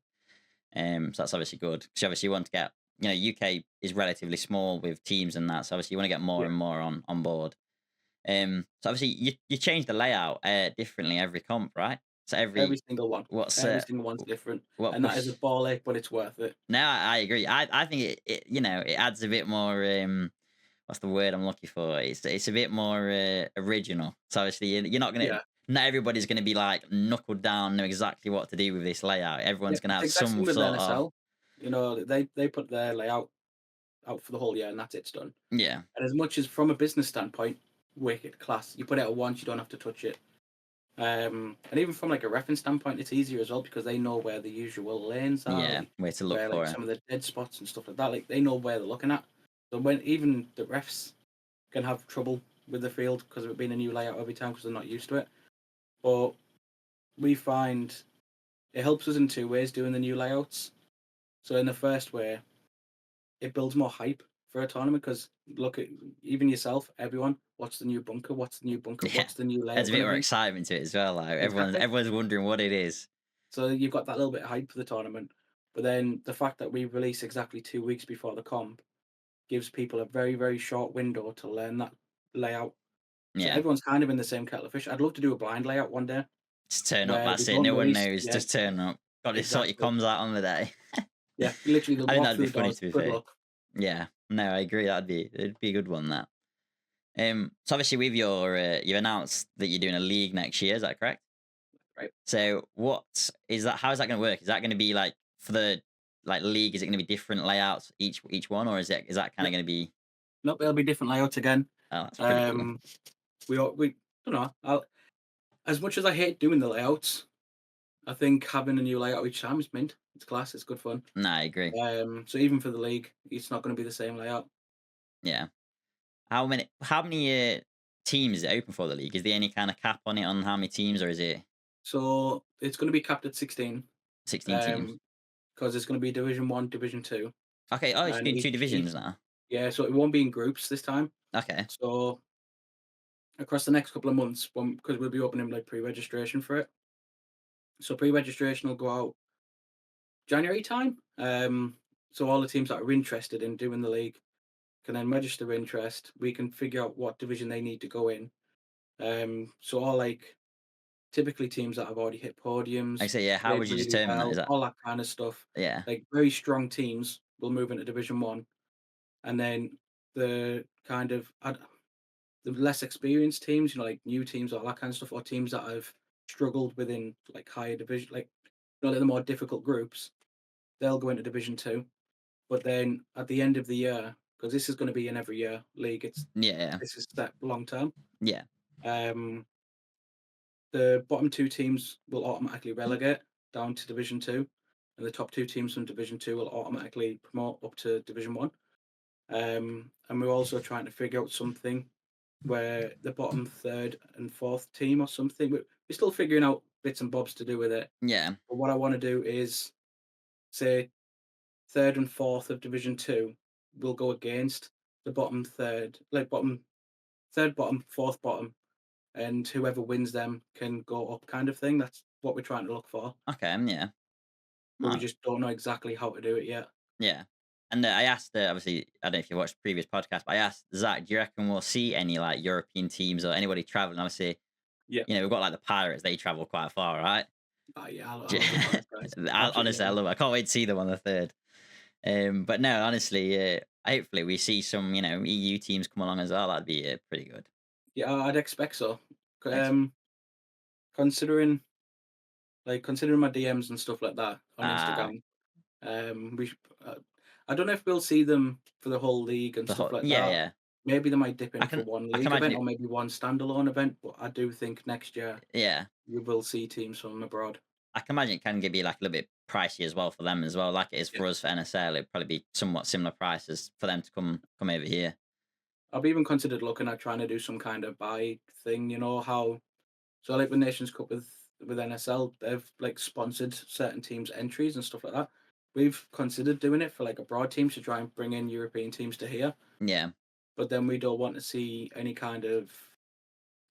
Speaker 2: So that's obviously good. Because obviously you want to get, UK is relatively small with teams and that. So obviously you want to get more
Speaker 1: Yeah,
Speaker 2: and more on board. So obviously you change the layout differently every comp, right? So
Speaker 1: every
Speaker 2: every
Speaker 1: single one,
Speaker 2: what's
Speaker 1: every single one's different,
Speaker 2: what
Speaker 1: and that is a
Speaker 2: push?
Speaker 1: ball ache, but it's worth it.
Speaker 2: No, I agree. I think it adds a bit more. What's the word I'm looking for? It's a bit more original. So obviously you're not gonna.
Speaker 1: Yeah,
Speaker 2: Not everybody's gonna be like knuckled down, know exactly what to do with this layout.
Speaker 1: yeah,
Speaker 2: Everyone's gonna
Speaker 1: it's
Speaker 2: have
Speaker 1: the exact
Speaker 2: some
Speaker 1: same with the
Speaker 2: sort of
Speaker 1: NSL. They put their layout out for the whole year, and that's it's done.
Speaker 2: yeah,
Speaker 1: And as much as from a business standpoint, wicked class. You put it out once, you don't have to touch it. And even from like a reference standpoint, it's easier as well because they know where the usual lanes are,
Speaker 2: yeah. Way to look
Speaker 1: where like
Speaker 2: for it.
Speaker 1: some of the dead spots and stuff like that. Like they know where they're looking at. So when even the refs can have trouble with the field because of it being a new layout every time because they're not used to it. But we find it helps us in two ways doing the new layouts. So in the first way, it builds more hype for a tournament because look at even yourself, everyone, what's the new bunker? What's the new bunker?
Speaker 2: Yeah,
Speaker 1: What's the new
Speaker 2: adds
Speaker 1: layout
Speaker 2: a
Speaker 1: going
Speaker 2: bit
Speaker 1: to
Speaker 2: more
Speaker 1: be?
Speaker 2: excitement to it as well. Like everyone's
Speaker 1: Exactly.
Speaker 2: everyone's wondering what it is.
Speaker 1: So you've got that little bit of hype for the tournament. But then the fact that we release exactly 2 weeks before the comp gives people a very, very short window to learn that layout. So
Speaker 2: Yeah,
Speaker 1: everyone's kind of in the same kettle of fish. I'd love to do a blind layout one day
Speaker 2: just turn up.
Speaker 1: where we
Speaker 2: That's it.
Speaker 1: don't
Speaker 2: No one
Speaker 1: release.
Speaker 2: knows.
Speaker 1: Yeah,
Speaker 2: Just turn up. Got to sort your
Speaker 1: exactly.
Speaker 2: comms out on the day.
Speaker 1: Yeah, literally they'll
Speaker 2: I think
Speaker 1: walk
Speaker 2: that'd be
Speaker 1: through the
Speaker 2: funny
Speaker 1: doors.
Speaker 2: to be
Speaker 1: Good
Speaker 2: fair.
Speaker 1: luck.
Speaker 2: Yeah, no, I agree. It'd be a good one. That. So obviously with you've announced that you're doing a league next year. Is that correct?
Speaker 1: Right.
Speaker 2: So what is that? How is that going to work? Is that going to be like for the like league? Is it going to be different layouts each one, or is that kind of
Speaker 1: Yep.
Speaker 2: going to be?
Speaker 1: Nope, it'll be different layouts again.
Speaker 2: Oh, that's pretty cool.
Speaker 1: Um, we don't know. As much as I hate doing the layouts, I think having a new layout each time is mint. It's class. It's good fun.
Speaker 2: No, I agree.
Speaker 1: So even for the league, it's not going to be the same layout.
Speaker 2: Yeah. How many teams is it open for the league? Is there any kind of cap on it on how many teams, or is it
Speaker 1: So it's going to be capped at 16.
Speaker 2: 16 teams?
Speaker 1: Um, because it's going to be Division One, Division Two,
Speaker 2: Okay. Oh, it's
Speaker 1: and
Speaker 2: doing two
Speaker 1: each
Speaker 2: divisions now.
Speaker 1: yeah. So it won't be in groups this time.
Speaker 2: Okay.
Speaker 1: So across the next couple of months, because we'll be opening like pre-registration for it. So pre-registration will go out January time. So all the teams that are interested in doing the league can then register interest. We can figure out what division they need to go in. So all like typically teams that have already hit
Speaker 2: I
Speaker 1: podiums,
Speaker 2: say, yeah. How
Speaker 1: played
Speaker 2: would you
Speaker 1: really
Speaker 2: determine that? Is
Speaker 1: well,
Speaker 2: that
Speaker 1: all that kind of stuff.
Speaker 2: yeah,
Speaker 1: Like very strong teams will move into Division One, and then the kind of the less experienced teams, like new teams, all that kind of stuff, or teams that have struggled within like higher division, like like the more difficult groups, they'll go into Division Two. But then at the end of the year, because this is going to be an every year league,
Speaker 2: yeah,
Speaker 1: this is set long term.
Speaker 2: yeah,
Speaker 1: Um, the bottom two teams will automatically relegate down to Division Two, and the top two teams from Division Two will automatically promote up to Division One. And we're also trying to figure out something where the bottom third and fourth team or something. We're still figuring out bits and bobs to do with it.
Speaker 2: yeah,
Speaker 1: But what I want to do is say third and fourth of Division Two will go against the bottom third, like bottom third, bottom, fourth, bottom, and whoever wins them can go up, kind of thing. That's what we're trying to look for,
Speaker 2: okay, yeah.
Speaker 1: but we
Speaker 2: Oh,
Speaker 1: just don't know exactly how to do it yet.
Speaker 2: yeah. And I asked, obviously, I don't know if you watched previous podcast, but I asked Zach, do you reckon we'll see any like European teams or anybody traveling? Obviously,
Speaker 1: Yeah.
Speaker 2: we've got like the Pirates; they travel quite far, right?
Speaker 1: Oh, yeah, I love the Pirates guys. Absolutely
Speaker 2: Honestly,
Speaker 1: love
Speaker 2: I
Speaker 1: them.
Speaker 2: love it. I can't wait to see them on the third. But no, honestly, hopefully we see some, EU teams come along as well. That'd be pretty good.
Speaker 1: Yeah, I'd expect so.
Speaker 2: Thanks.
Speaker 1: Um, considering my DMs and stuff like that on
Speaker 2: Ah,
Speaker 1: Instagram, we should, I don't know if we'll see them for the whole league and
Speaker 2: the
Speaker 1: stuff
Speaker 2: whole
Speaker 1: like
Speaker 2: yeah,
Speaker 1: that.
Speaker 2: yeah.
Speaker 1: Maybe they might dip
Speaker 2: I
Speaker 1: in for
Speaker 2: can
Speaker 1: one
Speaker 2: I can
Speaker 1: league
Speaker 2: imagine
Speaker 1: event or
Speaker 2: it.
Speaker 1: maybe one standalone event, but I do think next year
Speaker 2: Yeah,
Speaker 1: you will see teams from abroad.
Speaker 2: I can imagine it can be like a little bit pricey as well for them as well, like it is
Speaker 1: Yeah.
Speaker 2: for us for NSL. It'd probably be somewhat similar prices for them to come over here.
Speaker 1: I've even considered looking at trying to do some kind of buy thing, how so like with Nations Cup with NSL, they've like sponsored certain teams' entries and stuff like that. We've considered doing it for like abroad teams to try and bring in European teams to here,
Speaker 2: Yeah,
Speaker 1: but then we don't want to see any kind of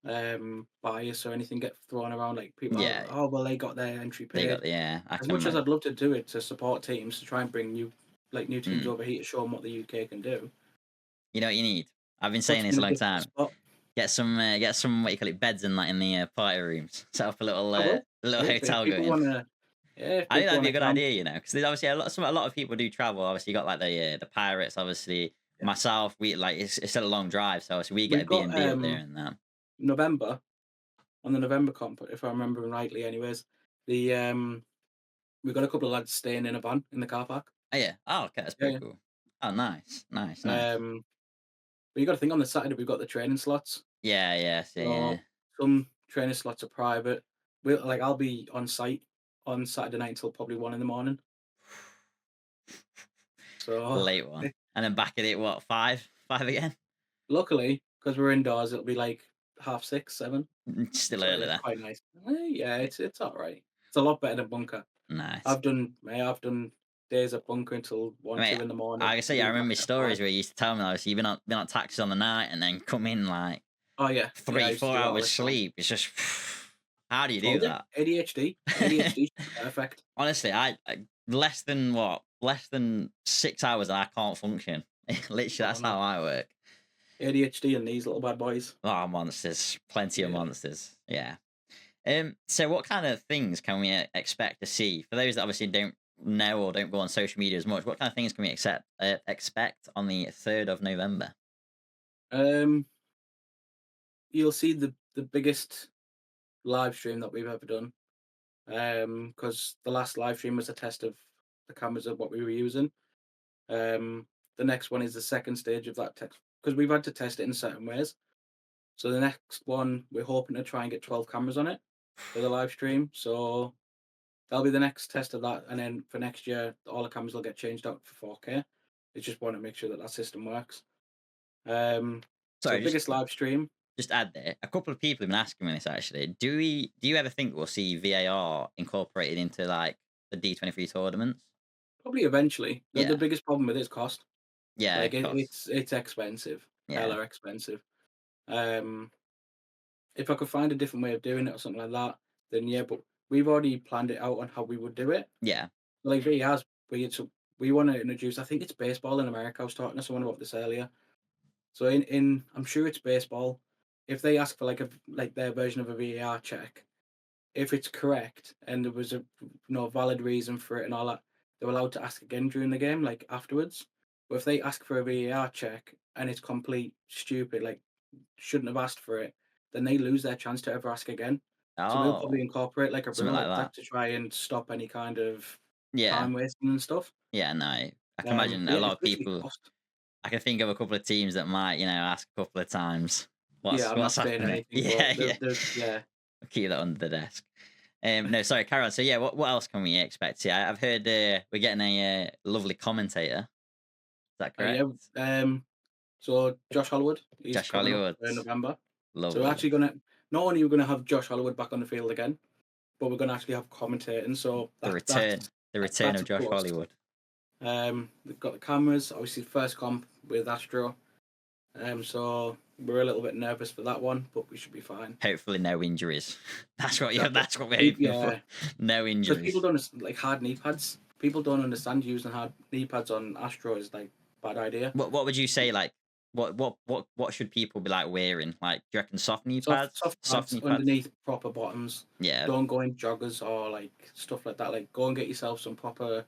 Speaker 1: bias or anything get thrown around. Like people,
Speaker 2: Yeah,
Speaker 1: oh well, they got their entry
Speaker 2: they got
Speaker 1: paid.
Speaker 2: the yeah. I
Speaker 1: As
Speaker 2: can
Speaker 1: much as
Speaker 2: imagine.
Speaker 1: I'd love to do it to support teams to try and bring new teams
Speaker 2: Mm.
Speaker 1: over here to show them what the UK can do,
Speaker 2: You know what you need? I've been saying
Speaker 1: puts me
Speaker 2: this a
Speaker 1: in a
Speaker 2: long
Speaker 1: difficult
Speaker 2: time.
Speaker 1: spot.
Speaker 2: Get some what you call it beds in like in the party rooms. Set up
Speaker 1: I will.
Speaker 2: a little
Speaker 1: If
Speaker 2: hotel
Speaker 1: people
Speaker 2: going.
Speaker 1: want to, yeah, if
Speaker 2: I think
Speaker 1: people
Speaker 2: that'd
Speaker 1: want
Speaker 2: be
Speaker 1: to
Speaker 2: a good
Speaker 1: camp,
Speaker 2: idea, you know, because there's obviously a lot of people do travel. Obviously, you got like the pirates. Obviously,
Speaker 1: yeah.
Speaker 2: myself, we like it's still a long drive, so obviously we get
Speaker 1: We've
Speaker 2: a B
Speaker 1: got
Speaker 2: and B up there and that.
Speaker 1: November on the November comp, if I remember rightly. Anyways, the we've got a couple of lads staying in a van in the car park.
Speaker 2: Oh yeah. Oh okay, that's pretty
Speaker 1: Yeah,
Speaker 2: cool. Oh nice, nice, nice.
Speaker 1: yeah. But you got to think on the Saturday we've got the training slots.
Speaker 2: Yeah, yeah, so yeah.
Speaker 1: So some training slots are private. I'll be on site on Saturday night until probably 1 in the morning. So
Speaker 2: Late one, and then back at it. What 5 again?
Speaker 1: luckily, because we're indoors, it'll be like 6:30, 7.
Speaker 2: Still
Speaker 1: So
Speaker 2: early
Speaker 1: it's
Speaker 2: there.
Speaker 1: quite nice. Yeah, it's all right. It's a lot better than bunker.
Speaker 2: Nice.
Speaker 1: I've done days at bunker until one,
Speaker 2: Mate,
Speaker 1: 2 in the morning,
Speaker 2: like I say, I
Speaker 1: leave back
Speaker 2: remember
Speaker 1: at
Speaker 2: stories
Speaker 1: 5.
Speaker 2: where you used to tell me, obviously, you've been on taxis on the night and then come in like
Speaker 1: Oh yeah, yeah. I
Speaker 2: three,
Speaker 1: used to
Speaker 2: four
Speaker 1: do that all
Speaker 2: hours
Speaker 1: the time.
Speaker 2: sleep. It's just, how do you do
Speaker 1: Told you,
Speaker 2: that?
Speaker 1: ADHD. ADHD is perfect.
Speaker 2: Honestly, I less than what? Less than 6 hours and I can't function. Literally,
Speaker 1: Oh
Speaker 2: that's
Speaker 1: no,
Speaker 2: how I work.
Speaker 1: ADHD and these little bad boys.
Speaker 2: Oh, monsters. Plenty of
Speaker 1: Yeah.
Speaker 2: monsters. Yeah. So what kind of things can we expect to see? For those that obviously don't know or don't go on social media as much, what kind of things can we expect on the 3rd of November?
Speaker 1: Um, you'll see the biggest live stream that we've ever done. Because the last live stream was a test of the cameras of what we were using. Um, the next one is the second stage of that test because we've had to test it in certain ways. So the next one, we're hoping to try and get 12 cameras on it for the live stream. So that'll be the next test of that. And then for next year, all the cameras will get changed out for 4K. It's just want to make sure that that system works. So
Speaker 2: Sorry,
Speaker 1: biggest live stream,
Speaker 2: just add there. A couple of people have been asking me this actually. Do you ever think we'll see VAR incorporated into like the D23 tournaments?
Speaker 1: probably eventually. The
Speaker 2: Yeah.
Speaker 1: biggest problem with it is cost.
Speaker 2: Yeah,
Speaker 1: Like
Speaker 2: of course.
Speaker 1: it's expensive,
Speaker 2: Yeah.
Speaker 1: hella expensive. Um, if I could find a different way of doing it or something like that, then yeah. But we've already planned it out on how we would do it.
Speaker 2: Yeah.
Speaker 1: Like VR's weird, so we want to introduce. I think it's baseball in America. I was talking to someone about this earlier. So in I'm sure it's baseball. If they ask for like their version of a VAR check, if it's correct and there was a valid reason for it and all that, they're allowed to ask again during the game, like afterwards. But if they ask for a VAR check and it's complete stupid, like shouldn't have asked for it, then they lose their chance to ever ask again. So we'll
Speaker 2: Oh,
Speaker 1: probably incorporate like a
Speaker 2: something
Speaker 1: rule
Speaker 2: like
Speaker 1: like
Speaker 2: that.
Speaker 1: that to try and stop any kind of
Speaker 2: Yeah.
Speaker 1: time wasting and stuff.
Speaker 2: Yeah, no. I can imagine
Speaker 1: But
Speaker 2: a
Speaker 1: yeah,
Speaker 2: lot
Speaker 1: it's
Speaker 2: of
Speaker 1: literally
Speaker 2: people.
Speaker 1: cost.
Speaker 2: I can think of a couple of teams that might, ask a couple of times
Speaker 1: Yeah, I'm not
Speaker 2: what's
Speaker 1: saying
Speaker 2: happening.
Speaker 1: anything,
Speaker 2: Yeah,
Speaker 1: but
Speaker 2: yeah.
Speaker 1: yeah.
Speaker 2: Keep that under the desk. No, sorry, carry on. So yeah, what else can we expect? Yeah, I've heard we're getting a lovely commentator. Is that correct?
Speaker 1: Yeah. So Josh Hollywood, he's
Speaker 2: Josh
Speaker 1: coming up
Speaker 2: Hollywood.
Speaker 1: in November. So we're
Speaker 2: Lovely.
Speaker 1: actually gonna not only we're gonna have Josh Hollywood back on the field again, but we're gonna actually have commentating. So
Speaker 2: The return
Speaker 1: that's
Speaker 2: of
Speaker 1: a
Speaker 2: Josh
Speaker 1: plus.
Speaker 2: Hollywood.
Speaker 1: We've got the cameras, obviously first comp with Astro. So we're a little bit nervous for that one, but we should be fine.
Speaker 2: Hopefully, no injuries.
Speaker 1: Exactly.
Speaker 2: That's what we're hoping for.
Speaker 1: Yeah,
Speaker 2: No
Speaker 1: because people
Speaker 2: injuries.
Speaker 1: don't like hard knee pads. People don't understand using hard knee pads on Astro is like bad idea.
Speaker 2: What would you say? Like, what should people be like wearing? Like, do you reckon soft knee pads?
Speaker 1: Soft
Speaker 2: Soft
Speaker 1: pads
Speaker 2: knee pads?
Speaker 1: underneath proper bottoms.
Speaker 2: Yeah,
Speaker 1: Don't go in joggers or like stuff like that. Like go and get yourself some proper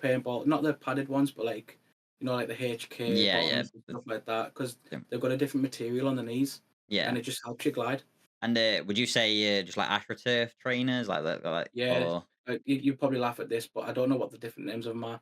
Speaker 1: paintball, not the padded ones, but like like the HK
Speaker 2: yeah, yeah,
Speaker 1: bottoms and stuff like that, because
Speaker 2: yeah.
Speaker 1: they've got a different material on the knees,
Speaker 2: Yeah.
Speaker 1: and it just helps you glide.
Speaker 2: And would you say just like AstroTurf trainers, like that, like
Speaker 1: Yeah,
Speaker 2: or
Speaker 1: you probably laugh at this, but I don't know what the different names of them are.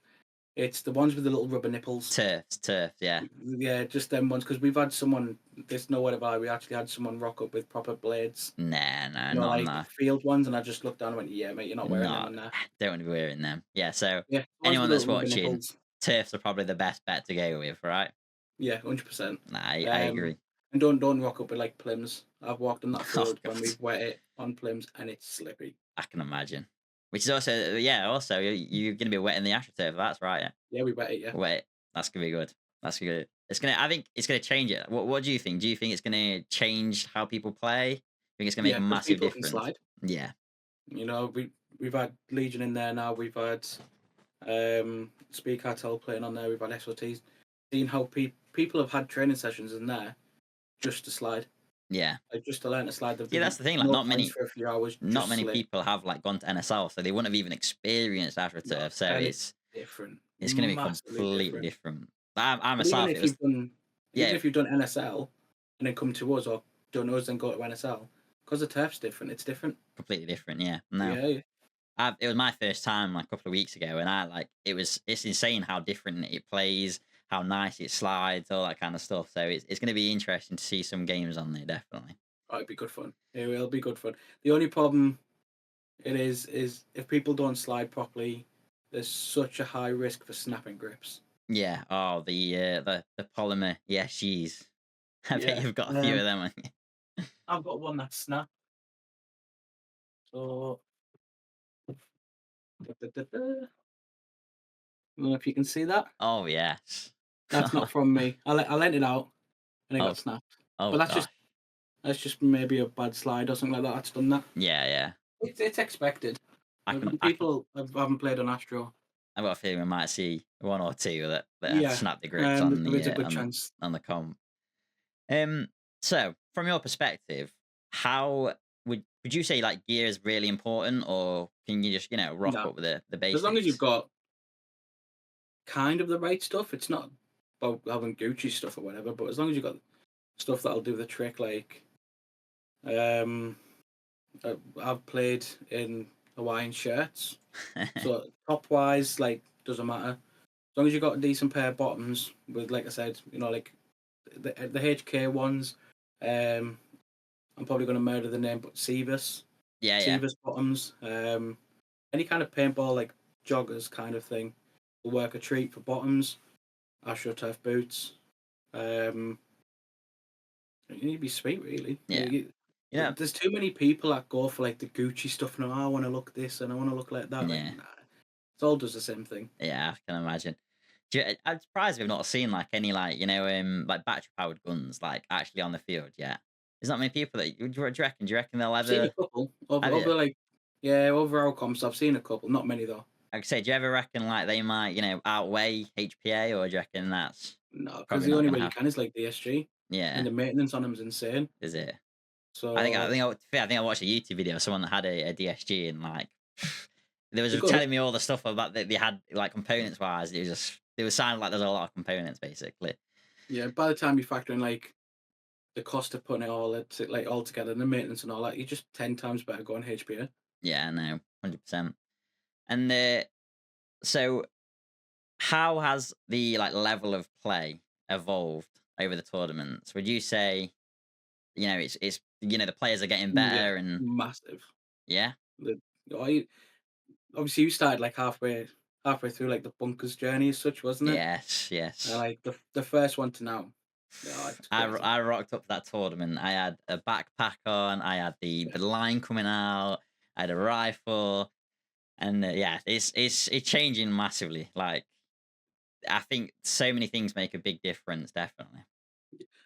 Speaker 1: It's the ones with the little rubber nipples.
Speaker 2: turf? Yeah.
Speaker 1: Yeah, just them ones, because we've had someone. This no whatever. We actually had someone rock up with proper blades.
Speaker 2: Nah, no, not on
Speaker 1: Like
Speaker 2: that.
Speaker 1: field ones, and I just looked down and went, "Yeah, mate, you're not wearing them
Speaker 2: Not
Speaker 1: on there."
Speaker 2: don't want to be wearing them. Yeah. So
Speaker 1: Yeah, the ones
Speaker 2: anyone
Speaker 1: with the
Speaker 2: that's
Speaker 1: little rubber
Speaker 2: watching,
Speaker 1: nipples.
Speaker 2: turfs are probably the best bet to go with, right?
Speaker 1: Yeah, 100%.
Speaker 2: Nah, I
Speaker 1: Um,
Speaker 2: agree.
Speaker 1: and don't rock up with like plims. I've walked on that
Speaker 2: Oh
Speaker 1: field
Speaker 2: god,
Speaker 1: when we've wet it on plims, and it's slippy.
Speaker 2: I can imagine. Which is also, yeah, also you're gonna be wetting the AstroTurf. That's right. Yeah.
Speaker 1: Yeah, we wet it. Yeah,
Speaker 2: Wet. That's gonna be good. That's good. It's gonna. I think it's gonna change it. What do you think? Do you think it's gonna change how people play? Think it's gonna make
Speaker 1: Yeah,
Speaker 2: a
Speaker 1: because
Speaker 2: massive
Speaker 1: people can
Speaker 2: difference?
Speaker 1: slide.
Speaker 2: Yeah,
Speaker 1: You know, we've had Legion in there now. We've had Speed Cartel playing on there. We've had SOTs. Seeing how people have had training sessions in there just to slide,
Speaker 2: yeah,
Speaker 1: like just to learn to slide. They've
Speaker 2: yeah.
Speaker 1: been
Speaker 2: That's the thing. Like,
Speaker 1: no points for a few hours,
Speaker 2: not
Speaker 1: just
Speaker 2: many
Speaker 1: slid.
Speaker 2: people have like gone to NSL, so they wouldn't have even experienced
Speaker 1: No,
Speaker 2: AstroTurf. So
Speaker 1: and it's different,
Speaker 2: it's gonna be
Speaker 1: massively
Speaker 2: completely
Speaker 1: different.
Speaker 2: different. I
Speaker 1: But even
Speaker 2: myself, it
Speaker 1: if
Speaker 2: was yeah,
Speaker 1: you've done NSL and then come to us, or done us and go to NSL, because the turf's different. It's different.
Speaker 2: completely different. Yeah, no.
Speaker 1: Yeah, yeah.
Speaker 2: It was my first time like a couple of weeks ago, and I like it's insane how different it plays, how nice it slides, all that kind of stuff. So it's going to be interesting to see some games on there, definitely.
Speaker 1: Oh, it'd be good fun. It will be good fun. The only problem it is if people don't slide properly, there's such a high risk for snapping grips.
Speaker 2: Yeah. Oh, the polymer. Yeah, she's. I bet
Speaker 1: Yeah.
Speaker 2: you've got a few of them. On you.
Speaker 1: I've got one that's snapped. So I don't know if you can see that.
Speaker 2: Oh yes.
Speaker 1: That's not from me. I lent it out and it
Speaker 2: oh
Speaker 1: got snapped.
Speaker 2: oh
Speaker 1: But
Speaker 2: gosh.
Speaker 1: that's just maybe a bad slide or something like that. That's done that.
Speaker 2: Yeah, yeah.
Speaker 1: It's expected.
Speaker 2: I can. I can.
Speaker 1: People haven't played on Astro.
Speaker 2: I've got a feeling we might see one or two that have
Speaker 1: Yeah,
Speaker 2: snapped the grips on
Speaker 1: there is a
Speaker 2: the
Speaker 1: good chance.
Speaker 2: on the comp. Um, so from your perspective, how would you say like gear is really important, or can you just rock
Speaker 1: No,
Speaker 2: up with the
Speaker 1: as long as you've
Speaker 2: basics?
Speaker 1: got kind of the right stuff, it's not about having Gucci stuff or whatever. But as long as you've got stuff that'll do the trick, like um, I've played in Hawaiian shirts, so top wise, like doesn't matter. As long as you've got a decent pair of bottoms with, like I said, like the HK ones. Um, I'm probably going to murder the name, but
Speaker 2: Yeah, yeah,
Speaker 1: Seaver's bottoms. Any kind of paintball like joggers kind of thing will work a treat for bottoms. AstroTurf boots. Um, you need to be sweet, really.
Speaker 2: yeah. You know,
Speaker 1: There's too many people that go for like the Gucci stuff and I want to look this and I want to look like that. Like,
Speaker 2: yeah,
Speaker 1: nah, it all does the same thing.
Speaker 2: yeah. I can imagine. I'm surprised we've not seen like any like like battery powered guns like actually on the field yet. There's not many people that do you reckon? Do you reckon they'll
Speaker 1: I've seen a
Speaker 2: ever
Speaker 1: couple
Speaker 2: have you?
Speaker 1: over like yeah over our comps. I've seen a couple, not many though.
Speaker 2: Like I say, do you ever reckon like they might outweigh HPA, or do you reckon that's
Speaker 1: No, because
Speaker 2: probably
Speaker 1: the
Speaker 2: not
Speaker 1: only
Speaker 2: going
Speaker 1: way
Speaker 2: to
Speaker 1: you
Speaker 2: happen?
Speaker 1: can is like the SG, and
Speaker 2: Yeah,
Speaker 1: the maintenance on them is insane.
Speaker 2: is it?
Speaker 1: So
Speaker 2: I think I watched a YouTube video of someone that had a DSG, and like they was
Speaker 1: they're
Speaker 2: just
Speaker 1: good.
Speaker 2: telling me all the stuff about that they had like components wise. It was sounding like there's a lot of components basically.
Speaker 1: Yeah, by the time you factor in like the cost of putting like all together and the maintenance and all that, you're just 10 times better going HPA.
Speaker 2: Yeah, no, 100%. And so how has the like level of play evolved over the tournaments? Would you say it's the players are getting
Speaker 1: Yeah,
Speaker 2: better and
Speaker 1: massive.
Speaker 2: yeah,
Speaker 1: The, I obviously you started like halfway through like the bunkers journey as such, wasn't it?
Speaker 2: yes,
Speaker 1: And
Speaker 2: yes.
Speaker 1: like the first one to now, yeah, it's crazy.
Speaker 2: I rocked up that tournament. I had a backpack on. I had
Speaker 1: Yeah,
Speaker 2: the line coming out. I had a rifle, and yeah, it's changing massively. Like I think so many things make a big difference. Definitely.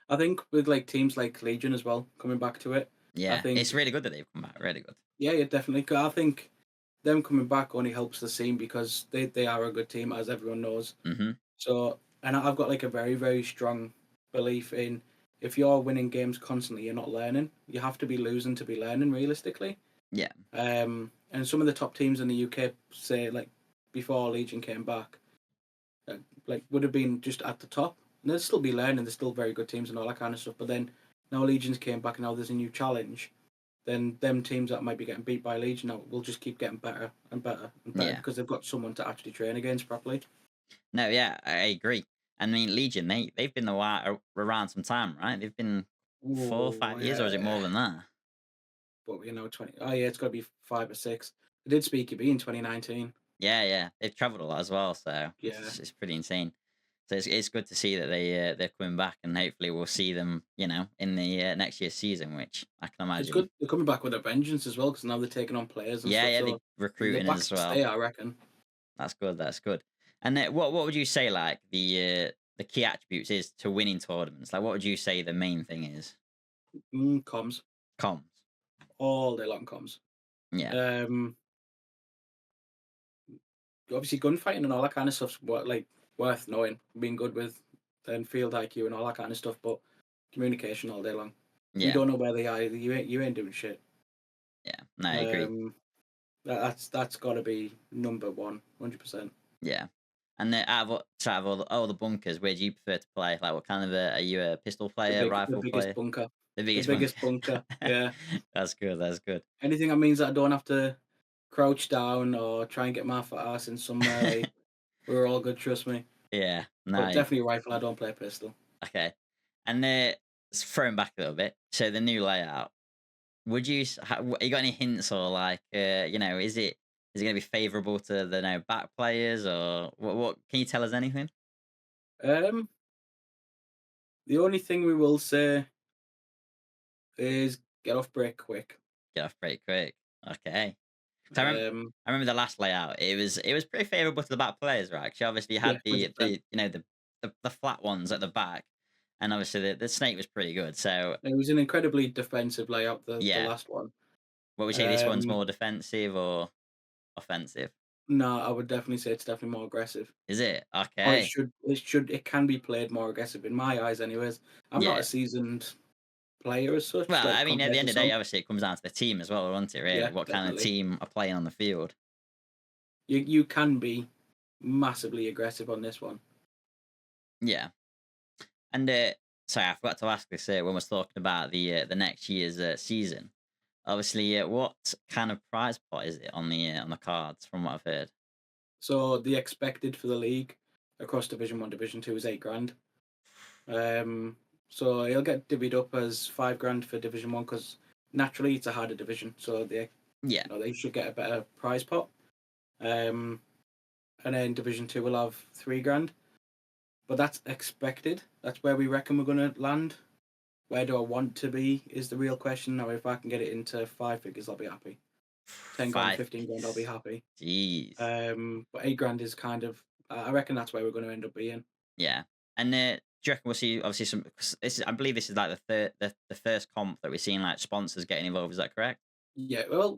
Speaker 1: I think with like teams like Legion as well, coming back to it, I
Speaker 2: Yeah, it's
Speaker 1: think
Speaker 2: really good that they've come back. Really good.
Speaker 1: yeah, yeah, definitely. 'Cause I think them coming back only helps the scene because they are a good team, as everyone knows.
Speaker 2: Hmm.
Speaker 1: So, and I've got like a very, very strong belief in if you're winning games constantly, you're not learning. You have to be losing to be learning, realistically.
Speaker 2: Yeah,
Speaker 1: And some of the top teams in the UK, say like before Legion came back, uh, like would have been just at the top. And they'll still be learning. They're still very good teams and all that kind of stuff. But then now Legions came back, and now there's a new challenge. Then them teams that might be getting beat by Legion now will just keep getting better and better and better
Speaker 2: yeah.
Speaker 1: because they've got someone to actually train against properly.
Speaker 2: No, yeah, I agree. I mean, Legion, they've been around some time, right? They've been 4 or 5 years, or is it more
Speaker 1: Yeah.
Speaker 2: than that?
Speaker 1: But 20. Oh yeah, it's got to be 5 or 6. They did speak it be in 2019.
Speaker 2: Yeah, yeah, they've traveled a lot as well, so
Speaker 1: Yeah,
Speaker 2: it's pretty insane. So it's good to see that they're coming back, and hopefully we'll see them, in the next year's season, which I can
Speaker 1: it's
Speaker 2: imagine.
Speaker 1: good. They're coming back with a vengeance as well because now they're taking on players and
Speaker 2: Yeah,
Speaker 1: stuff.
Speaker 2: yeah, they
Speaker 1: So they're
Speaker 2: recruiting
Speaker 1: back
Speaker 2: as
Speaker 1: to
Speaker 2: well.
Speaker 1: stay, I reckon.
Speaker 2: That's good. That's good. And what would you say like the key attributes is to winning tournaments? Like, what would you say the main thing is?
Speaker 1: Comms,
Speaker 2: Comms.
Speaker 1: all day long comms.
Speaker 2: Yeah.
Speaker 1: Um, Obviously gunfighting and all that kind of stuff's worth knowing, being good with, and field IQ and all that kind of stuff. But communication all day long. If you
Speaker 2: Yeah.
Speaker 1: don't know where they are, you ain't doing shit.
Speaker 2: Yeah. No, I agree.
Speaker 1: Um, that's got to be number one, 100%.
Speaker 2: Yeah. And out of, out of all the bunkers, where do you prefer to play? Like, what kind of are you a pistol player,
Speaker 1: The
Speaker 2: rifle
Speaker 1: biggest
Speaker 2: player?
Speaker 1: bunker,
Speaker 2: The
Speaker 1: the
Speaker 2: biggest one.
Speaker 1: biggest bunker. Yeah,
Speaker 2: That's good. That's good.
Speaker 1: anything that means that I don't have to crouch down or try and get my fat ass in somewhere. Like we're all good, trust me.
Speaker 2: Yeah.
Speaker 1: But
Speaker 2: No.
Speaker 1: definitely rifle. I don't play pistol.
Speaker 2: Okay. And throwing back a little bit. So the new layout. Would you? You got any hints or like, is it going to be favourable to the back players or what? What can you tell us anything?
Speaker 1: Um, the only thing we will say is get off break quick.
Speaker 2: Get off pretty quick. Okay. So
Speaker 1: Um,
Speaker 2: I remember the last layout. It was pretty favourable to the back players, right? 'Cause you obviously
Speaker 1: yeah,
Speaker 2: had the
Speaker 1: 100%.
Speaker 2: the you know the flat ones at the back, and obviously the snake was pretty good. So
Speaker 1: It was an incredibly defensive layout. The
Speaker 2: yeah,
Speaker 1: last one.
Speaker 2: what would you say this one's
Speaker 1: Um,
Speaker 2: more defensive or offensive?
Speaker 1: no, I would definitely say it's definitely more aggressive.
Speaker 2: Is it
Speaker 1: Or
Speaker 2: okay?
Speaker 1: it can be played more aggressive in my eyes, anyways. I'm not a
Speaker 2: Yeah.
Speaker 1: seasoned player as such,
Speaker 2: Well,
Speaker 1: like
Speaker 2: I mean, at the
Speaker 1: compared to
Speaker 2: end of the day,
Speaker 1: some.
Speaker 2: obviously, it comes down to the team as well, doesn't it? Really,
Speaker 1: Yeah,
Speaker 2: what kind of
Speaker 1: definitely.
Speaker 2: team are playing on the field?
Speaker 1: You can be massively aggressive on this one.
Speaker 2: Yeah, and sorry, I forgot to ask this when we was talking about the next year's season. Obviously, what kind of prize pot is it on the cards? From what I've heard.
Speaker 1: So the expected for the league across Division One, Division Two is 8 grand. Um, so he'll get divvied up as 5 grand for Division One because naturally it's a harder division, so
Speaker 2: Yeah,
Speaker 1: they should get a better prize pot. Um, and then Division Two will have 3 grand, but that's expected. That's where we reckon we're going to land. Where do I want to be is the real question. Now, if I can get it into 5 figures, I'll be happy. 10 grand,
Speaker 2: five
Speaker 1: 15 grand, I'll be
Speaker 2: figures.
Speaker 1: happy.
Speaker 2: Jeez.
Speaker 1: But 8 grand is kind of, I reckon that's where we're going to end up being.
Speaker 2: Yeah, and do you reckon we'll see obviously some? 'Cause this is, I believe this is like the the first comp that we're seeing like sponsors getting involved. Is that correct?
Speaker 1: Yeah, well,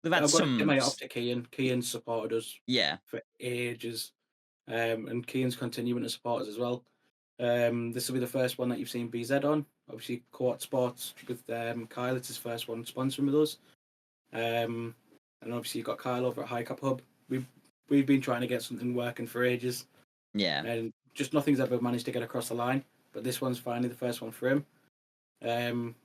Speaker 2: We've had
Speaker 1: I've got to tip
Speaker 2: some.
Speaker 1: my hat off to Kian. Kian supported us
Speaker 2: Yeah.
Speaker 1: for ages, and Kian's continuing to support us as well. This will be the first one that you've seen BZ on. Obviously, Court Sports with Kyle. It's his first one sponsoring with us. Um, and obviously, you've got Kyle over at High Cap Hub. We've been trying to get something working for ages,
Speaker 2: Yeah.
Speaker 1: and just nothing's ever managed to get across the line. But this one's finally the first one for him. Um,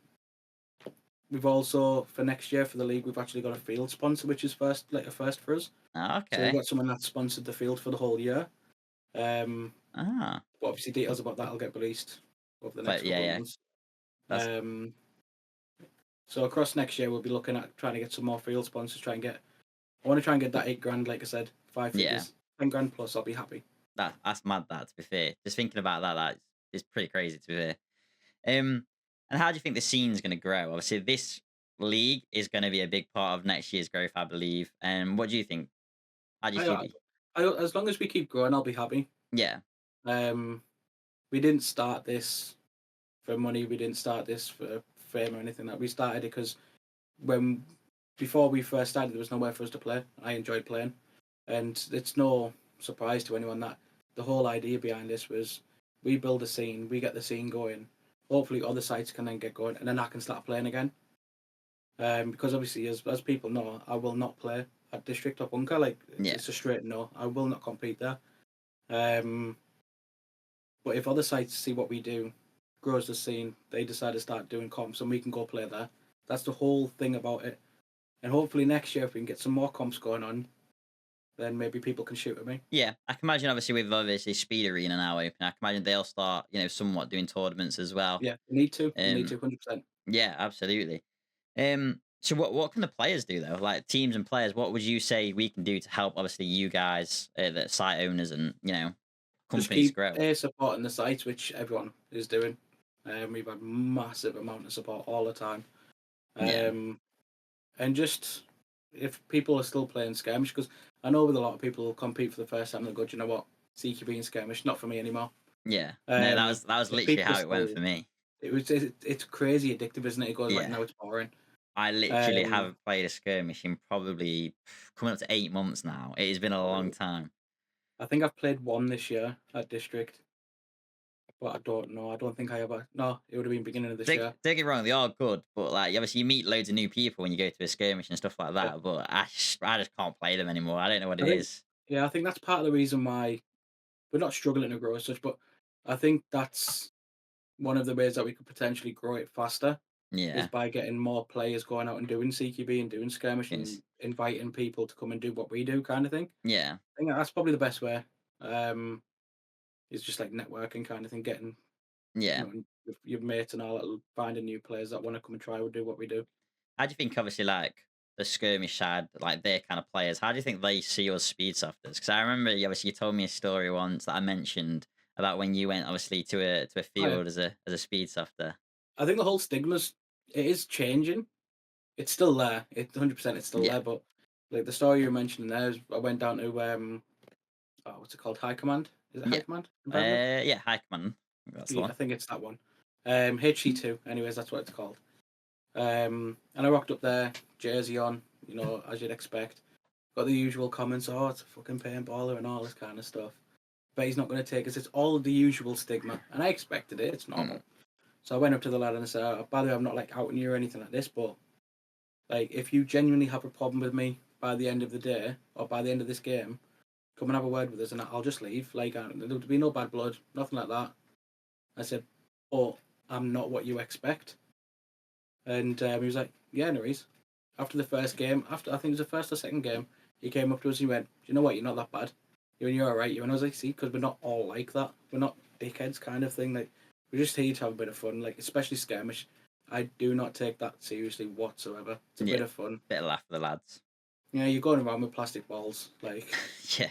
Speaker 1: we've also for next year for the league, we've actually got a field sponsor, which is a first for us. So we've
Speaker 2: Okay.
Speaker 1: got someone that sponsored the field for the whole year. Um,
Speaker 2: Ah.
Speaker 1: but obviously details about that will get released over the next
Speaker 2: But yeah,
Speaker 1: couple of
Speaker 2: yeah.
Speaker 1: months.
Speaker 2: That's
Speaker 1: Um, so across next year, we'll be looking at trying to get some more field sponsors. I want to try and get that 8 grand, like I said, five
Speaker 2: yeah.
Speaker 1: figures, 10 grand plus. I'll be happy.
Speaker 2: That's mad. That to be fair, just thinking about that is pretty crazy to be fair. And how do you think the scene's going to grow? Obviously, this league is going to be a big part of next year's growth, I believe. And what do you think? How do you see
Speaker 1: I,
Speaker 2: the?
Speaker 1: as long as we keep growing, I'll be happy.
Speaker 2: Yeah.
Speaker 1: Um, we didn't start this for money. We didn't start this for fame or anything. That we started it because when before we first started, there was nowhere for us to play. I enjoyed playing, and it's no surprise to anyone that the whole idea behind this was we build a scene, we get the scene going. Hopefully, other sites can then get going, and then I can start playing again. Because obviously, as people know, I will not play at District or Bunker. Like
Speaker 2: Yeah.
Speaker 1: it's a straight no. I will not compete there. Um, but if other sites see what we do, grows the scene, they decide to start doing comps, and we can go play there. That's the whole thing about it. And hopefully next year, if we can get some more comps going on, then maybe people can shoot at me.
Speaker 2: Yeah, I can imagine. Obviously, with obviously Speed Arena now open, I can imagine they'll start, somewhat doing tournaments as well.
Speaker 1: Yeah, we need to. We need
Speaker 2: Um,
Speaker 1: to, 100%.
Speaker 2: yeah, absolutely. So what can the players do though? Like teams and players, what would you say we can do to help? Obviously, you guys, the site owners, and
Speaker 1: Just
Speaker 2: companies
Speaker 1: keep
Speaker 2: grow.
Speaker 1: supporting the sites, which everyone is doing. We've had massive amount of support all the time.
Speaker 2: Yeah,
Speaker 1: Um, and just if people are still playing skirmish, because I know with a lot of people who compete for the first time, they go, "Do you know what? CQB and skirmish, not for me anymore."
Speaker 2: Yeah. No,
Speaker 1: Um,
Speaker 2: that was
Speaker 1: if
Speaker 2: literally
Speaker 1: people are
Speaker 2: how it went
Speaker 1: still,
Speaker 2: for me.
Speaker 1: it's crazy addictive, isn't it? It goes like
Speaker 2: Yeah.
Speaker 1: now it's boring.
Speaker 2: I literally
Speaker 1: Um,
Speaker 2: haven't played a skirmish in probably coming up to 8 months now. It has been a long
Speaker 1: really.
Speaker 2: time.
Speaker 1: I think I've played one this year at District, but I don't know. I don't think I ever. No, it would have been beginning of this year.
Speaker 2: Don't get me wrong, they are good, but like obviously you meet loads of new people when you go to a skirmish and stuff like
Speaker 1: Yeah,
Speaker 2: that. But I just can't play them anymore. I don't know what
Speaker 1: I
Speaker 2: it
Speaker 1: think.
Speaker 2: is.
Speaker 1: Yeah, I think that's part of the reason why we're not struggling to grow as such. But I think that's one of the ways that we could potentially grow it faster is
Speaker 2: Yeah.
Speaker 1: by getting more players going out and doing CQB and doing skirmish
Speaker 2: Yes.
Speaker 1: and inviting people to come and do what we do, kind of thing.
Speaker 2: Yeah.
Speaker 1: I think that's probably the best way. Um, it's just like networking kind of thing, getting
Speaker 2: Yeah.
Speaker 1: your mates and all that, finding new players that want to come and try and do what we do.
Speaker 2: How do you think, obviously, like the skirmish side, like their kind of players? How do you think they see us speed softers? Because I remember, obviously, you told me a story once that I mentioned about when you went, obviously, to a
Speaker 1: Oh, yeah.
Speaker 2: field as a speed softer.
Speaker 1: I think the whole stigma's it is changing. It's still there. It's 100%. It's still
Speaker 2: Yeah,
Speaker 1: there. But like the story you were mentioning there, is I went down to oh, what's it called? High Command. Is it High
Speaker 2: yeah,
Speaker 1: Command in Bradford?
Speaker 2: yeah. High command. That's the
Speaker 1: Yeah, I
Speaker 2: one.
Speaker 1: think it's that one. HC2. Anyways, that's what it's called. And I rocked up there, jersey on, as you'd expect. Got the usual comments, oh, it's a fucking paintballer and all this kind of stuff. But he's not going to take us. It's all the usual stigma. And I expected it. It's
Speaker 2: Mm,
Speaker 1: normal. So I went up to the lad and I said, by the way, I'm not like outing you or anything like this, but like if you genuinely have a problem with me by the end of the day or by the end of this game, come and have a word with us and I'll just leave. Like, there'll be no bad blood, nothing like that. I said, but I'm not what you expect. And he was like, yeah, no worries. After the first game, after I think it was the first or second game, he came up to us and he went, do you know what? You're not that bad. You're all right. And I was like, see, because we're not all like that. We're not dickheads kind of thing. Like, we're just here to have a bit of fun. Like, especially skirmish. I do not take that seriously whatsoever. It's a bit
Speaker 2: yeah,
Speaker 1: of fun.
Speaker 2: bit of laugh for the lads.
Speaker 1: You're going around with plastic balls. Like,
Speaker 2: Yeah,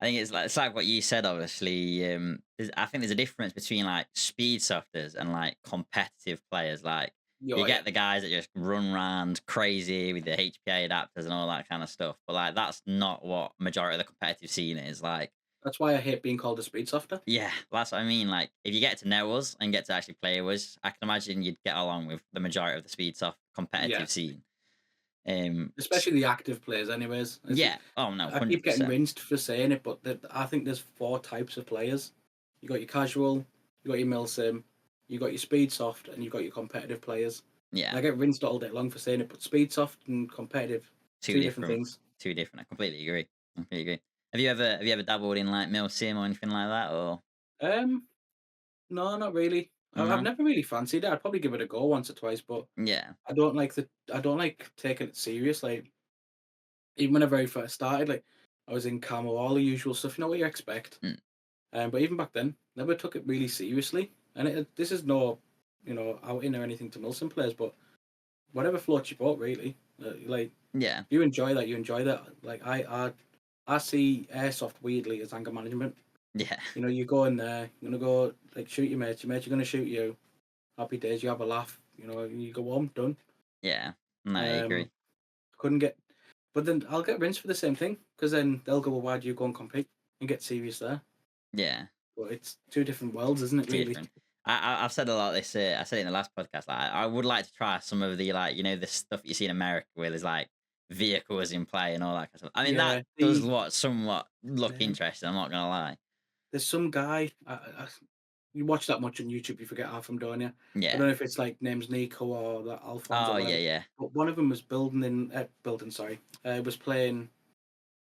Speaker 2: I think it's like what you said. Obviously, I think there's a difference between like speed softers and like competitive players. Like you
Speaker 1: oh yeah.
Speaker 2: get the guys that just run around crazy with the HPA adapters and all that kind of stuff. But like that's not what majority of the competitive scene is. Like,
Speaker 1: That's why I hate being called a speed softer.
Speaker 2: yeah, that's what I mean. Like if you get to know us and get to actually play with us, I can imagine you'd get along with the majority of the speed soft
Speaker 1: Yeah.
Speaker 2: competitive scene.
Speaker 1: Especially the active players, anyways.
Speaker 2: Yeah. Oh no,
Speaker 1: I
Speaker 2: hundred
Speaker 1: keep getting
Speaker 2: percent.
Speaker 1: rinsed for saying it, but I think there's four types of players. You got your casual, you got your milsim, you got your speed soft, and you got your competitive players. And
Speaker 2: Yeah,
Speaker 1: I get rinsed all day long for saying it, but speed soft and competitive,
Speaker 2: two
Speaker 1: two different
Speaker 2: different,
Speaker 1: things.
Speaker 2: two different. I completely agree. Completely agree. Have you ever dabbled in like mil sim or anything like that, or
Speaker 1: Um, no, not really. I've
Speaker 2: no?
Speaker 1: never really fancied it. I'd probably give it a go once or twice, but
Speaker 2: Yeah.
Speaker 1: I don't like taking it serious. Like even when I very first started, like I was in camo, all the usual stuff. You know what you expect.
Speaker 2: Mm,
Speaker 1: But even back then, never took it really seriously. And this is no, outing or anything to Milson players, but whatever floats your boat, really. Like
Speaker 2: yeah.
Speaker 1: you enjoy that, you enjoy that. Like I see airsoft weirdly as anger management.
Speaker 2: Yeah.
Speaker 1: You go in there, you're gonna go like shoot your mates. Your mates are gonna shoot you. Happy days. You have a laugh. You go home, done.
Speaker 2: Yeah. No, I
Speaker 1: Um,
Speaker 2: agree.
Speaker 1: couldn't get, but then I'll get rinsed for the same thing because then they'll go, well, why do you go and compete and get serious there?
Speaker 2: Yeah.
Speaker 1: But it's two different worlds, isn't it?
Speaker 2: Two
Speaker 1: Really?
Speaker 2: different. I've said a lot of this. I said it in the last podcast. Like, I would like to try some of the like the stuff you see in America where there's like vehicles in play and all that kind of stuff. I mean that
Speaker 1: Yeah.
Speaker 2: does
Speaker 1: The
Speaker 2: somewhat look
Speaker 1: um,
Speaker 2: interesting. I'm not gonna lie.
Speaker 1: there's some guy. You watch that much on YouTube, you forget half of them, don't you? I
Speaker 2: Yeah.
Speaker 1: don't know if it's like name's Nico or that Alphonse or
Speaker 2: Oh yeah,
Speaker 1: whatever.
Speaker 2: yeah.
Speaker 1: But one of them was building. Sorry, was playing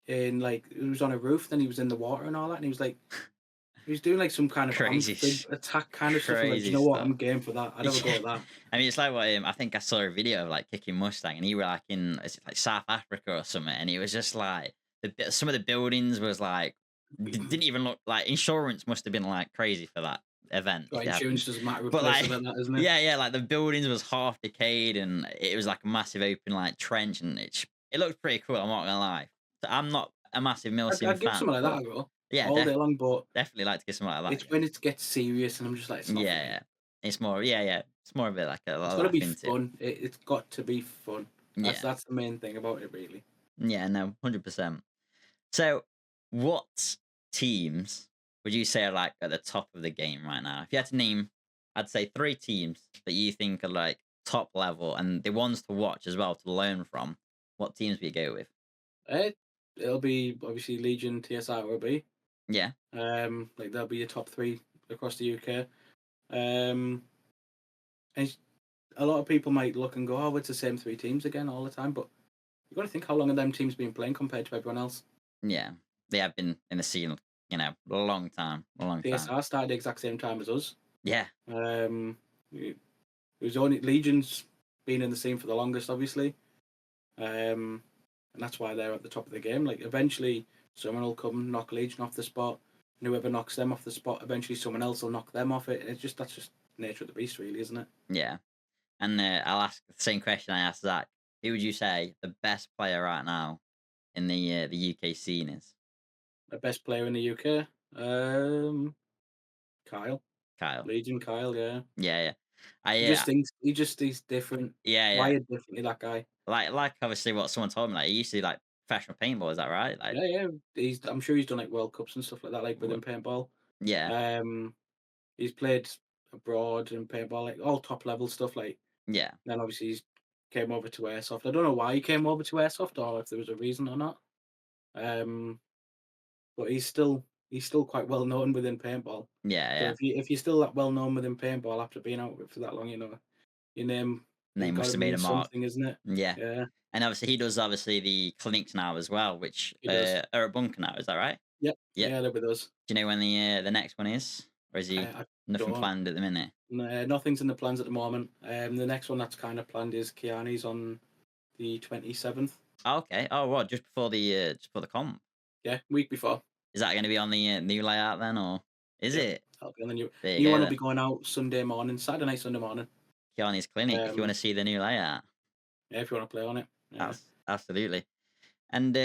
Speaker 1: in like it was on a roof. Then he was in the water and all that, and he was doing like some kind of
Speaker 2: Crazy,
Speaker 1: amphib attack kind of stuff. I'm like, do you
Speaker 2: crazy
Speaker 1: know what?
Speaker 2: stuff.
Speaker 1: I'm game for that. I'd have a go
Speaker 2: Yeah.
Speaker 1: at that.
Speaker 2: I mean, it's like what I think I saw a video of like kicking Mustang, and he were like in is it like South Africa or something, and he was just like some of the buildings was like didn't even look like insurance must have been like crazy for that event if
Speaker 1: Right,
Speaker 2: it happened.
Speaker 1: insurance doesn't matter with
Speaker 2: But
Speaker 1: places
Speaker 2: like,
Speaker 1: like that, isn't it?
Speaker 2: yeah, yeah, like the buildings was half decayed, and it was like a massive open like trench, and it looked pretty cool. I'm not gonna lie. So I'm not a massive Milsim
Speaker 1: I'd give
Speaker 2: fan,
Speaker 1: something like that
Speaker 2: but
Speaker 1: a go
Speaker 2: yeah,
Speaker 1: all day long, but
Speaker 2: definitely like to get something like that
Speaker 1: it's
Speaker 2: again.
Speaker 1: when it gets serious, and I'm just like, it's not for
Speaker 2: Yeah,
Speaker 1: me.
Speaker 2: yeah. It's more, yeah, yeah. It's more of a like a
Speaker 1: It's got to
Speaker 2: laugh
Speaker 1: be
Speaker 2: into.
Speaker 1: fun. It's got to be fun.
Speaker 2: Yeah,
Speaker 1: That's the main thing about it, really.
Speaker 2: yeah, no, 100%. So, what teams would you say are like at the top of the game right now? If you had to name, I'd say three teams that you think are like top level and the ones to watch as well to learn from. What teams would you go with?
Speaker 1: Uh, it'll be obviously Legion, TSI will be.
Speaker 2: Yeah,
Speaker 1: Like they'll be your top three across the UK. Um, and a lot of people might look and go, "Oh, it's the same three teams again all the time." But you got to think how long have them teams been playing compared to everyone else.
Speaker 2: yeah, they have been in the scene, a long time, a long time.
Speaker 1: TSR started the exact same time as us.
Speaker 2: Yeah,
Speaker 1: It it was only Legion's been in the scene for the longest, obviously. And that's why they're at the top of the game. Like eventually, someone will come knock Legion off the spot, and whoever knocks them off the spot, eventually someone else will knock them off it. It's just that's just nature of the beast, really, isn't it?
Speaker 2: yeah. And I'll ask the same question I asked Zach. Who would you say the best player right now in the UK scene is?
Speaker 1: The best player in the UK, Kyle,
Speaker 2: Kyle.
Speaker 1: Legion Kyle. Yeah,
Speaker 2: Yeah, yeah. I
Speaker 1: he just thinks he's different,
Speaker 2: yeah, yeah.
Speaker 1: wired differently. That guy.
Speaker 2: Like obviously what someone told me, like he used to do like professional paintball, is that right? Like
Speaker 1: Yeah, yeah. I'm sure he's done like World Cups and stuff like that, like
Speaker 2: w-
Speaker 1: within paintball.
Speaker 2: yeah,
Speaker 1: Um, he's played abroad in paintball, like all top level stuff. Like
Speaker 2: yeah,
Speaker 1: then obviously he's came over to Airsoft. I don't know why he came over to Airsoft or if there was a reason or not. Um, but he's still quite well known within paintball.
Speaker 2: yeah,
Speaker 1: So
Speaker 2: yeah.
Speaker 1: if you're still that well known within paintball after being out of it for that long, your name
Speaker 2: And
Speaker 1: has
Speaker 2: they
Speaker 1: got
Speaker 2: must
Speaker 1: to
Speaker 2: have made
Speaker 1: mean
Speaker 2: a mark.
Speaker 1: something, isn't it?
Speaker 2: Yeah.
Speaker 1: Yeah,
Speaker 2: And obviously he does obviously the clinics now as well, which
Speaker 1: he does.
Speaker 2: are a bunker now, is that right?
Speaker 1: Yep.
Speaker 2: Yep.
Speaker 1: Yeah, they're with us.
Speaker 2: Do you know when the next one is? Or is he
Speaker 1: I
Speaker 2: nothing
Speaker 1: don't.
Speaker 2: planned at the minute?
Speaker 1: Nothing's in the plans at the moment. The next one that's kind of planned is Kiani's on the 27th.
Speaker 2: Oh, okay. Oh what, just before the comp.
Speaker 1: Yeah, week before.
Speaker 2: Is that gonna be on the new layout then or is
Speaker 1: Yep.
Speaker 2: it?
Speaker 1: That'll be on the new
Speaker 2: There you
Speaker 1: new
Speaker 2: go
Speaker 1: one will be
Speaker 2: then.
Speaker 1: going out Sunday morning, Saturday night, Sunday morning.
Speaker 2: Kiani's clinic if you want
Speaker 1: Um,
Speaker 2: to see the new layout.
Speaker 1: yeah, if you want to play on it. Yeah.
Speaker 2: Absolutely. And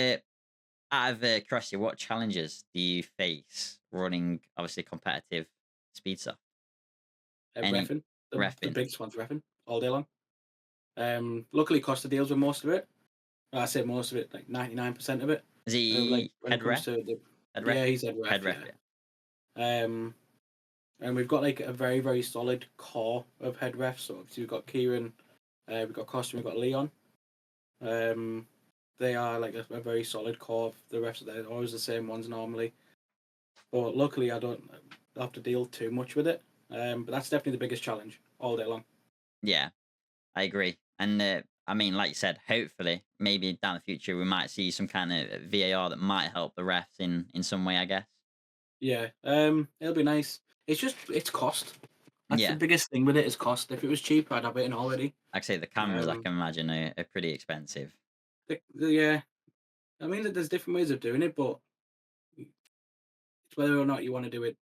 Speaker 2: out of curiosity, what challenges do you face running obviously competitive speed stuff? Any
Speaker 1: Reffing. The
Speaker 2: refing?
Speaker 1: biggest one's reffing all day long. Luckily Costa deals with most of it. I say most of it, like 99% of it.
Speaker 2: Is
Speaker 1: Like
Speaker 2: he
Speaker 1: when it
Speaker 2: head
Speaker 1: comes
Speaker 2: ref?
Speaker 1: to the
Speaker 2: Head ref?
Speaker 1: yeah, he's head
Speaker 2: Head
Speaker 1: ref,
Speaker 2: ref,
Speaker 1: yeah.
Speaker 2: yeah.
Speaker 1: Um, and we've got like a very very solid core of head refs. So obviously we've got Kieran, we've got Costa, we've got Leon. Um, they are like a very solid core of the refs. They're always the same ones normally. But luckily I don't have to deal too much with it. But that's definitely the biggest challenge all day long.
Speaker 2: Yeah, I agree. And I mean, like you said, hopefully, maybe down the future, we might see some kind of VAR that might help the refs in some way. I guess.
Speaker 1: Yeah, it'll be nice. It's cost. That's the
Speaker 2: Yeah,
Speaker 1: biggest thing with it is cost. If it was cheaper, I'd have it in already.
Speaker 2: like I say, the cameras I
Speaker 1: Um,
Speaker 2: can imagine are pretty expensive.
Speaker 1: yeah, I mean, there's different ways of doing it, but it's whether or not you want to do it,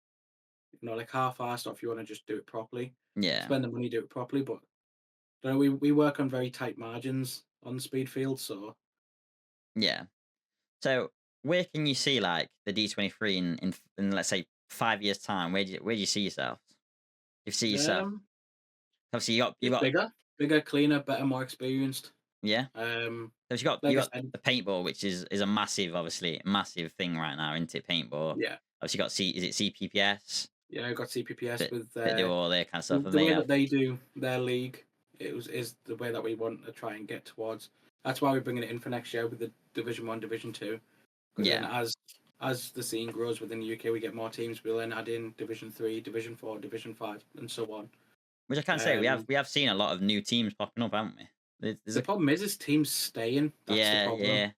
Speaker 1: like half-assed, or if you want to just do it properly,
Speaker 2: Yeah,
Speaker 1: spend the money, do it properly. But we work on very tight margins on speed field, so
Speaker 2: yeah. So where can you see like the D23 in let's say 5 years time? Where do you see yourself? You see yourself
Speaker 1: um,
Speaker 2: obviously you
Speaker 1: just
Speaker 2: got
Speaker 1: bigger, cleaner, better, more experienced.
Speaker 2: yeah.
Speaker 1: Um,
Speaker 2: So you got
Speaker 1: like
Speaker 2: you
Speaker 1: I
Speaker 2: got
Speaker 1: said,
Speaker 2: the paintball, which is a massive, obviously massive thing right now, into paintball.
Speaker 1: yeah,
Speaker 2: Obviously, you got is it CPPS
Speaker 1: yeah, I got CPPS
Speaker 2: that
Speaker 1: with
Speaker 2: that do all their kind of stuff, and
Speaker 1: the
Speaker 2: they
Speaker 1: way
Speaker 2: have
Speaker 1: that they do their league. Is the way that we want to try and get towards. That's why we're bringing it in for next year with the Division One, Division Two, because then
Speaker 2: yeah,
Speaker 1: as the scene grows within the UK, we get more teams. We'll then add in Division Three, Division Four, Division Five, and so on.
Speaker 2: which I can say
Speaker 1: Um,
Speaker 2: we have seen a lot of new teams popping up, haven't we? There's
Speaker 1: the
Speaker 2: a
Speaker 1: problem is teams staying. That's the
Speaker 2: yeah,
Speaker 1: problem.
Speaker 2: yeah,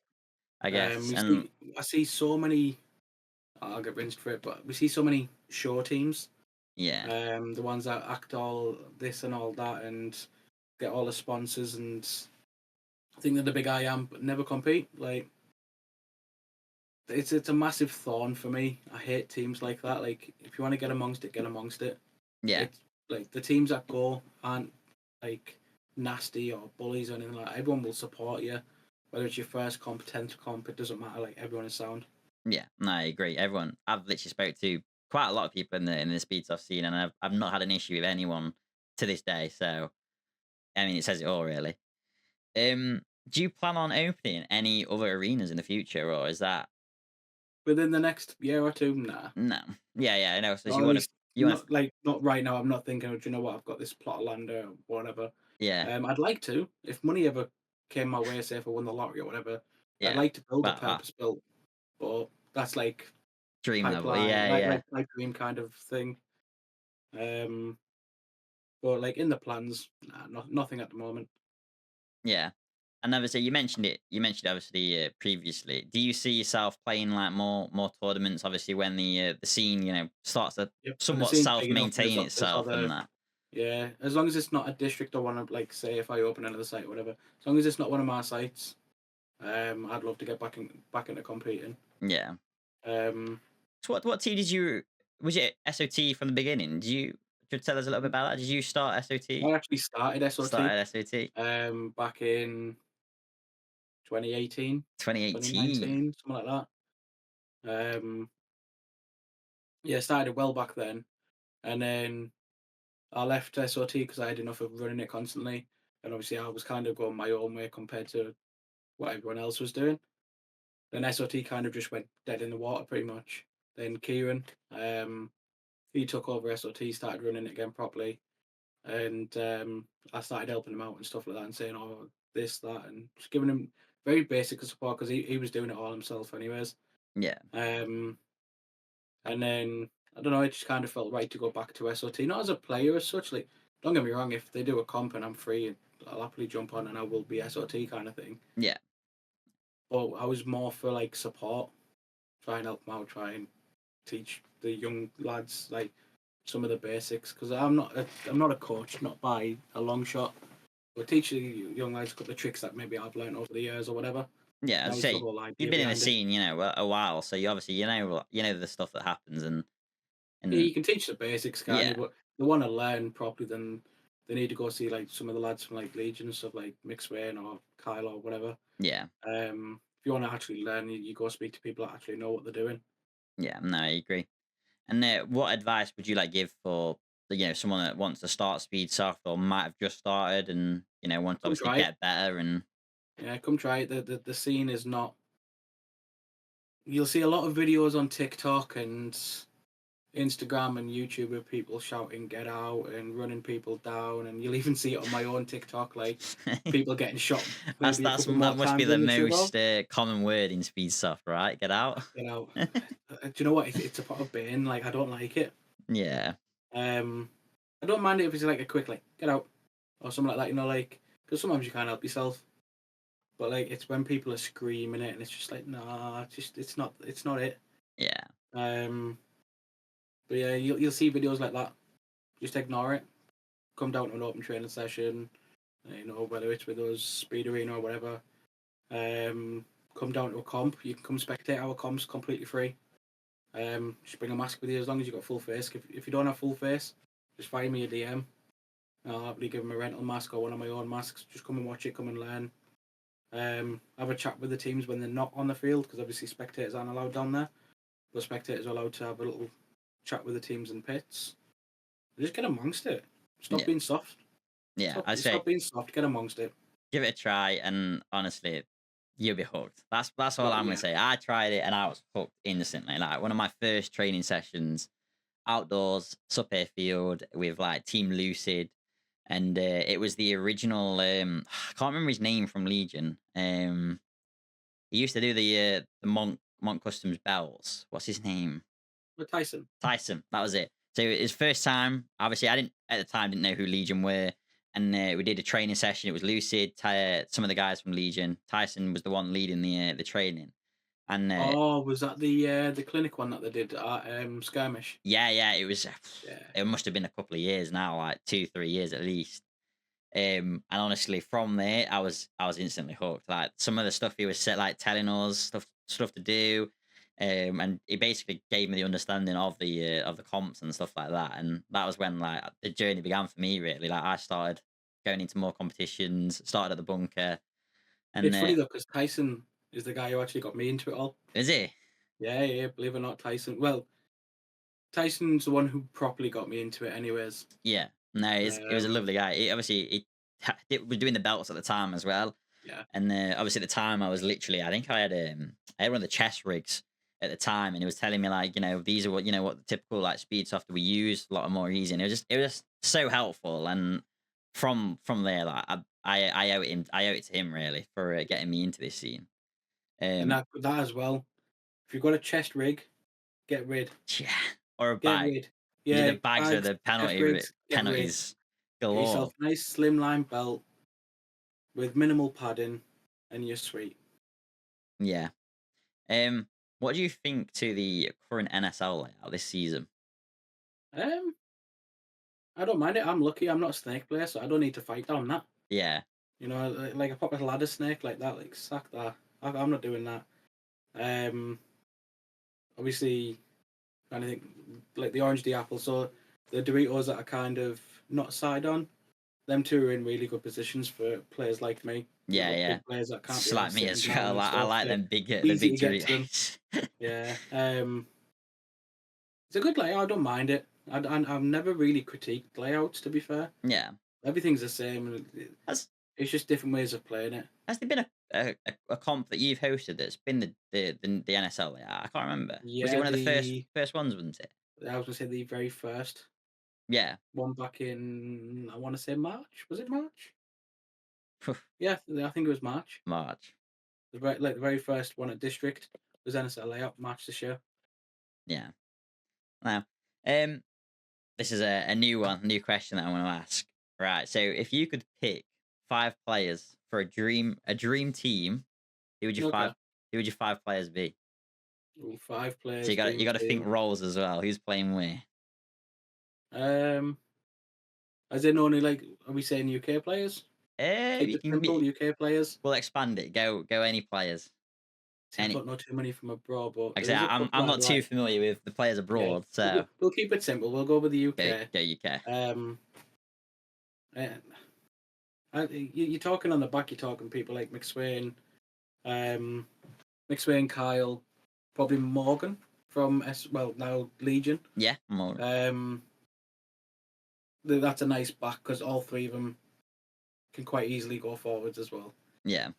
Speaker 2: I guess,
Speaker 1: We
Speaker 2: and
Speaker 1: see I see so many. I'll get rinsed for it, but we see so many show teams.
Speaker 2: yeah,
Speaker 1: The ones that act all this and all that and get all the sponsors and think they're the big I am, but never compete. Like it's a massive thorn for me. I hate teams like that. Like if you want to get amongst it, get amongst it.
Speaker 2: yeah,
Speaker 1: It's like the teams that go aren't like nasty or bullies or anything like that. Everyone will support you. Whether it's your first comp, 10th comp, it doesn't matter. Like everyone is sound.
Speaker 2: yeah. No, I agree. Everyone, I've literally spoke to quite a lot of people in the speed stuff scene, and I've not had an issue with anyone to this day. So I mean, it says it all, really. Do you plan on opening any other arenas in the future, or is that
Speaker 1: Within the next year or two, nah.
Speaker 2: no? Yeah, yeah, I know. So
Speaker 1: Or
Speaker 2: you
Speaker 1: at
Speaker 2: want to,
Speaker 1: least
Speaker 2: you want to,
Speaker 1: not like not right now. I'm not thinking, "Oh, do you know what? I've got this plot of land or whatever."
Speaker 2: yeah,
Speaker 1: I'd like to. If money ever came my way, say if I won the lottery or whatever, I'd
Speaker 2: yeah.
Speaker 1: like to build a
Speaker 2: Well,
Speaker 1: purpose-built, but that's like
Speaker 2: dream level.
Speaker 1: pipeline,
Speaker 2: Yeah, yeah,
Speaker 1: like pipe dream kind of thing. Um, but like in the plans, nah, nothing at the moment.
Speaker 2: yeah. And obviously, you mentioned it. You mentioned obviously previously. Do you see yourself playing like more tournaments? Obviously, when the scene starts to
Speaker 1: Yep, when the
Speaker 2: somewhat
Speaker 1: scene's
Speaker 2: self
Speaker 1: big enough,
Speaker 2: maintain
Speaker 1: there's
Speaker 2: itself and
Speaker 1: other
Speaker 2: that.
Speaker 1: yeah. As long as it's not a district I want to like say if I open another site or whatever. As long as it's not one of my sites, I'd love to get back into competing.
Speaker 2: Yeah.
Speaker 1: Um,
Speaker 2: So what team did you? Was it SOT from the beginning? Could you tell us a little bit about that? Did you start SOT?
Speaker 1: I actually started SOT
Speaker 2: Started SOT
Speaker 1: back in 2018,
Speaker 2: 2018.
Speaker 1: 2019, something like that. Yeah, started well back then, and then I left SOT because I had enough of running it constantly, and obviously I was kind of going my own way compared to what everyone else was doing. Then SOT kind of just went dead in the water pretty much. Then Kieran, he took over SOT, started running it again properly, and I started helping him out and stuff like that, and saying, "Oh, this, that," and just giving him very basic support because he was doing it all himself, anyways.
Speaker 2: Yeah,
Speaker 1: Um, and then I don't know, it just kind of felt right to go back to SOT, not as a player as such. Like, don't get me wrong, if they do a comp and I'm free, I'll happily jump on and I will be SOT kind of thing.
Speaker 2: yeah,
Speaker 1: But I was more for like support, try and help them out, try and teach the young lads like some of the basics because I'm not a coach, not by a long shot. But teach the young lads a couple of tricks that maybe I've learned over the years or whatever.
Speaker 2: yeah.
Speaker 1: That
Speaker 2: I'd
Speaker 1: was the
Speaker 2: say
Speaker 1: whole
Speaker 2: you've
Speaker 1: idea
Speaker 2: been in the
Speaker 1: behind it.
Speaker 2: scene, a while, so you obviously you know the stuff that happens,
Speaker 1: Yeah,
Speaker 2: and
Speaker 1: you can teach the basics, can't you?
Speaker 2: yeah,
Speaker 1: But they want to learn properly, then they need to go see like some of the lads from like Legion and stuff like Mick Swain or Kyle or whatever.
Speaker 2: yeah,
Speaker 1: If you want to actually learn, you go speak to people that actually know what they're doing.
Speaker 2: yeah. No, I agree. And what advice would you like give for someone that wants to start speed soft or might have just started and wants to
Speaker 1: Come
Speaker 2: obviously
Speaker 1: try it.
Speaker 2: get better and
Speaker 1: Yeah, come try it. The scene is not. You'll see a lot of videos on TikTok and Instagram and YouTube of people shouting "Get out" and running people down, and you'll even see it on my own TikTok, like people getting shot maybe a couple
Speaker 2: that
Speaker 1: more
Speaker 2: must be
Speaker 1: times
Speaker 2: the
Speaker 1: than they should have.
Speaker 2: most common word in speed soft, right? Get out.
Speaker 1: You know, do you know what? It's a pot of pain. Like I don't like it.
Speaker 2: Yeah,
Speaker 1: Um, I don't mind it if it's like a quick like "Get out" or something like that. You know, like because sometimes you can't help yourself. But like it's when people are screaming it, and it's just like nah, it's not it.
Speaker 2: yeah,
Speaker 1: Um, but yeah, you'll see videos like that. Just ignore it. Come down to an open training session. Whether it's with us, Speed Arena or whatever. Um, Come down to a comp. You can come spectate our comps completely free. Just bring a mask with you as long as you've got full face. If you don't have full face, just find me a DM. I'll happily give them a rental mask or one of my own masks. Just come and watch it, come and learn. Have a chat with the teams when they're not on the field because obviously spectators aren't allowed down there. But spectators are allowed to have a little chat with the teams in pits. Just get amongst it. Stop
Speaker 2: yeah,
Speaker 1: being soft.
Speaker 2: yeah. I say
Speaker 1: Stop being soft. Get amongst it.
Speaker 2: give it a try, and honestly, you'll be hooked. That's all
Speaker 1: Oh
Speaker 2: I'm gonna
Speaker 1: yeah.
Speaker 2: say. I tried it and I was hooked instantly. Like one of my first training sessions outdoors, sup airfield with like Team Lucid, and it was the original. I can't remember his name from Legion. He used to do the Monk Customs belts. What's his name?
Speaker 1: But Tyson.
Speaker 2: Tyson. That was it. So his first time. Obviously, I didn't at the time didn't know who Legion were, and we did a training session. It was Lucid, some of the guys from Legion. Tyson was the one leading the training, and
Speaker 1: Oh, was that the clinic one that they did at Skirmish?
Speaker 2: yeah, yeah, it was.
Speaker 1: Yeah.
Speaker 2: It must have been a couple of years now, like 2, 3 years at least. And honestly, from there, I was instantly hooked. Like some of the stuff he was like telling us stuff to do, and he basically gave me the understanding of the comps and stuff like that. And that was when like the journey began for me. Really, like I started going into more competitions, started at the bunker, and
Speaker 1: It's funny though because Tyson is the guy who actually got me into it all.
Speaker 2: is it?
Speaker 1: Yeah, yeah. Believe it or not, Tyson. Well, Tyson's the one who properly got me into it, anyways.
Speaker 2: Yeah, no, it was a
Speaker 1: Um,
Speaker 2: lovely guy. He was doing the belts at the time as well.
Speaker 1: yeah.
Speaker 2: And obviously at the time I was literally I think I had one of the chest rigs at the time, and he was telling me like, these are what what the typical like speed software we use, a lot more easy, and it was just so helpful. And from there, like I owe it him, I owe it to him really for getting me into this scene.
Speaker 1: And
Speaker 2: Um,
Speaker 1: that as well. If you've got a chest rig, get rid.
Speaker 2: yeah, or a
Speaker 1: Get
Speaker 2: bag.
Speaker 1: rid.
Speaker 2: Yeah,
Speaker 1: Yeah,
Speaker 2: the bags are
Speaker 1: bags,
Speaker 2: the
Speaker 1: chest rigs, get rid.
Speaker 2: penalties
Speaker 1: Get
Speaker 2: galore.
Speaker 1: yourself a nice slimline belt with minimal padding, and you're sweet.
Speaker 2: Yeah. What do you think to the current NSL layout this season?
Speaker 1: Um, I don't mind it. I'm lucky. I'm not a snake player, so I don't need to fight down that.
Speaker 2: Yeah,
Speaker 1: You know, like a proper ladder snake like that. Like sack that. I'm not doing that. Um, obviously, I think like the orange, the apple. So the Doritos that are kind of not side on. Them two are in really good positions for players like me. We've
Speaker 2: yeah,
Speaker 1: got
Speaker 2: yeah.
Speaker 1: big players that can't be
Speaker 2: Just
Speaker 1: asked
Speaker 2: like me
Speaker 1: sitting
Speaker 2: as
Speaker 1: down
Speaker 2: well.
Speaker 1: and
Speaker 2: I
Speaker 1: stuff.
Speaker 2: like
Speaker 1: So
Speaker 2: them the
Speaker 1: easy
Speaker 2: big
Speaker 1: to get to them.
Speaker 2: Doritos.
Speaker 1: Yeah. It's a good layout. I don't mind it. I've never really critiqued layouts, to be fair.
Speaker 2: Yeah.
Speaker 1: Everything's the same. And
Speaker 2: Has
Speaker 1: it's just different ways of playing it.
Speaker 2: has there been a comp that you've hosted that's been the NSL layout? I can't remember. Was it
Speaker 1: Yeah,
Speaker 2: one of the first ones? Wasn't it?
Speaker 1: I was gonna say the very first
Speaker 2: Yeah.
Speaker 1: one back in, I want to say March. Was it March? Yeah, I think it was March.
Speaker 2: March.
Speaker 1: The very first one at District was NSL layout March this year.
Speaker 2: Yeah. Now, um, this is a new one, new question that I want to ask. Right. So, if you could pick 5 players for a dream team, who would your
Speaker 1: Okay.
Speaker 2: five who would your 5 players be?
Speaker 1: Ooh, 5
Speaker 2: So
Speaker 1: players,
Speaker 2: you
Speaker 1: dream
Speaker 2: got to think
Speaker 1: team.
Speaker 2: roles as well. Who's playing where?
Speaker 1: Um, as in only like, are we saying UK players? Keep
Speaker 2: You
Speaker 1: it
Speaker 2: can
Speaker 1: simple,
Speaker 2: be.
Speaker 1: UK players.
Speaker 2: We'll expand it. Go any players.
Speaker 1: See, I
Speaker 2: Any.
Speaker 1: don't know too many from abroad, but
Speaker 2: Like I say,
Speaker 1: there's a
Speaker 2: I'm
Speaker 1: couple I'd
Speaker 2: not too
Speaker 1: like.
Speaker 2: familiar with the players
Speaker 1: Yeah,
Speaker 2: abroad, so
Speaker 1: we'll keep it simple. We'll go with the
Speaker 2: go
Speaker 1: UK.
Speaker 2: go UK.
Speaker 1: Um, and you're talking on the back. You're talking people like McSwain, um, McSwain, Kyle, probably Morgan from now Legion.
Speaker 2: Yeah, more.
Speaker 1: Um, that's a nice back because all three of them can quite easily go forwards as well.
Speaker 2: Yeah.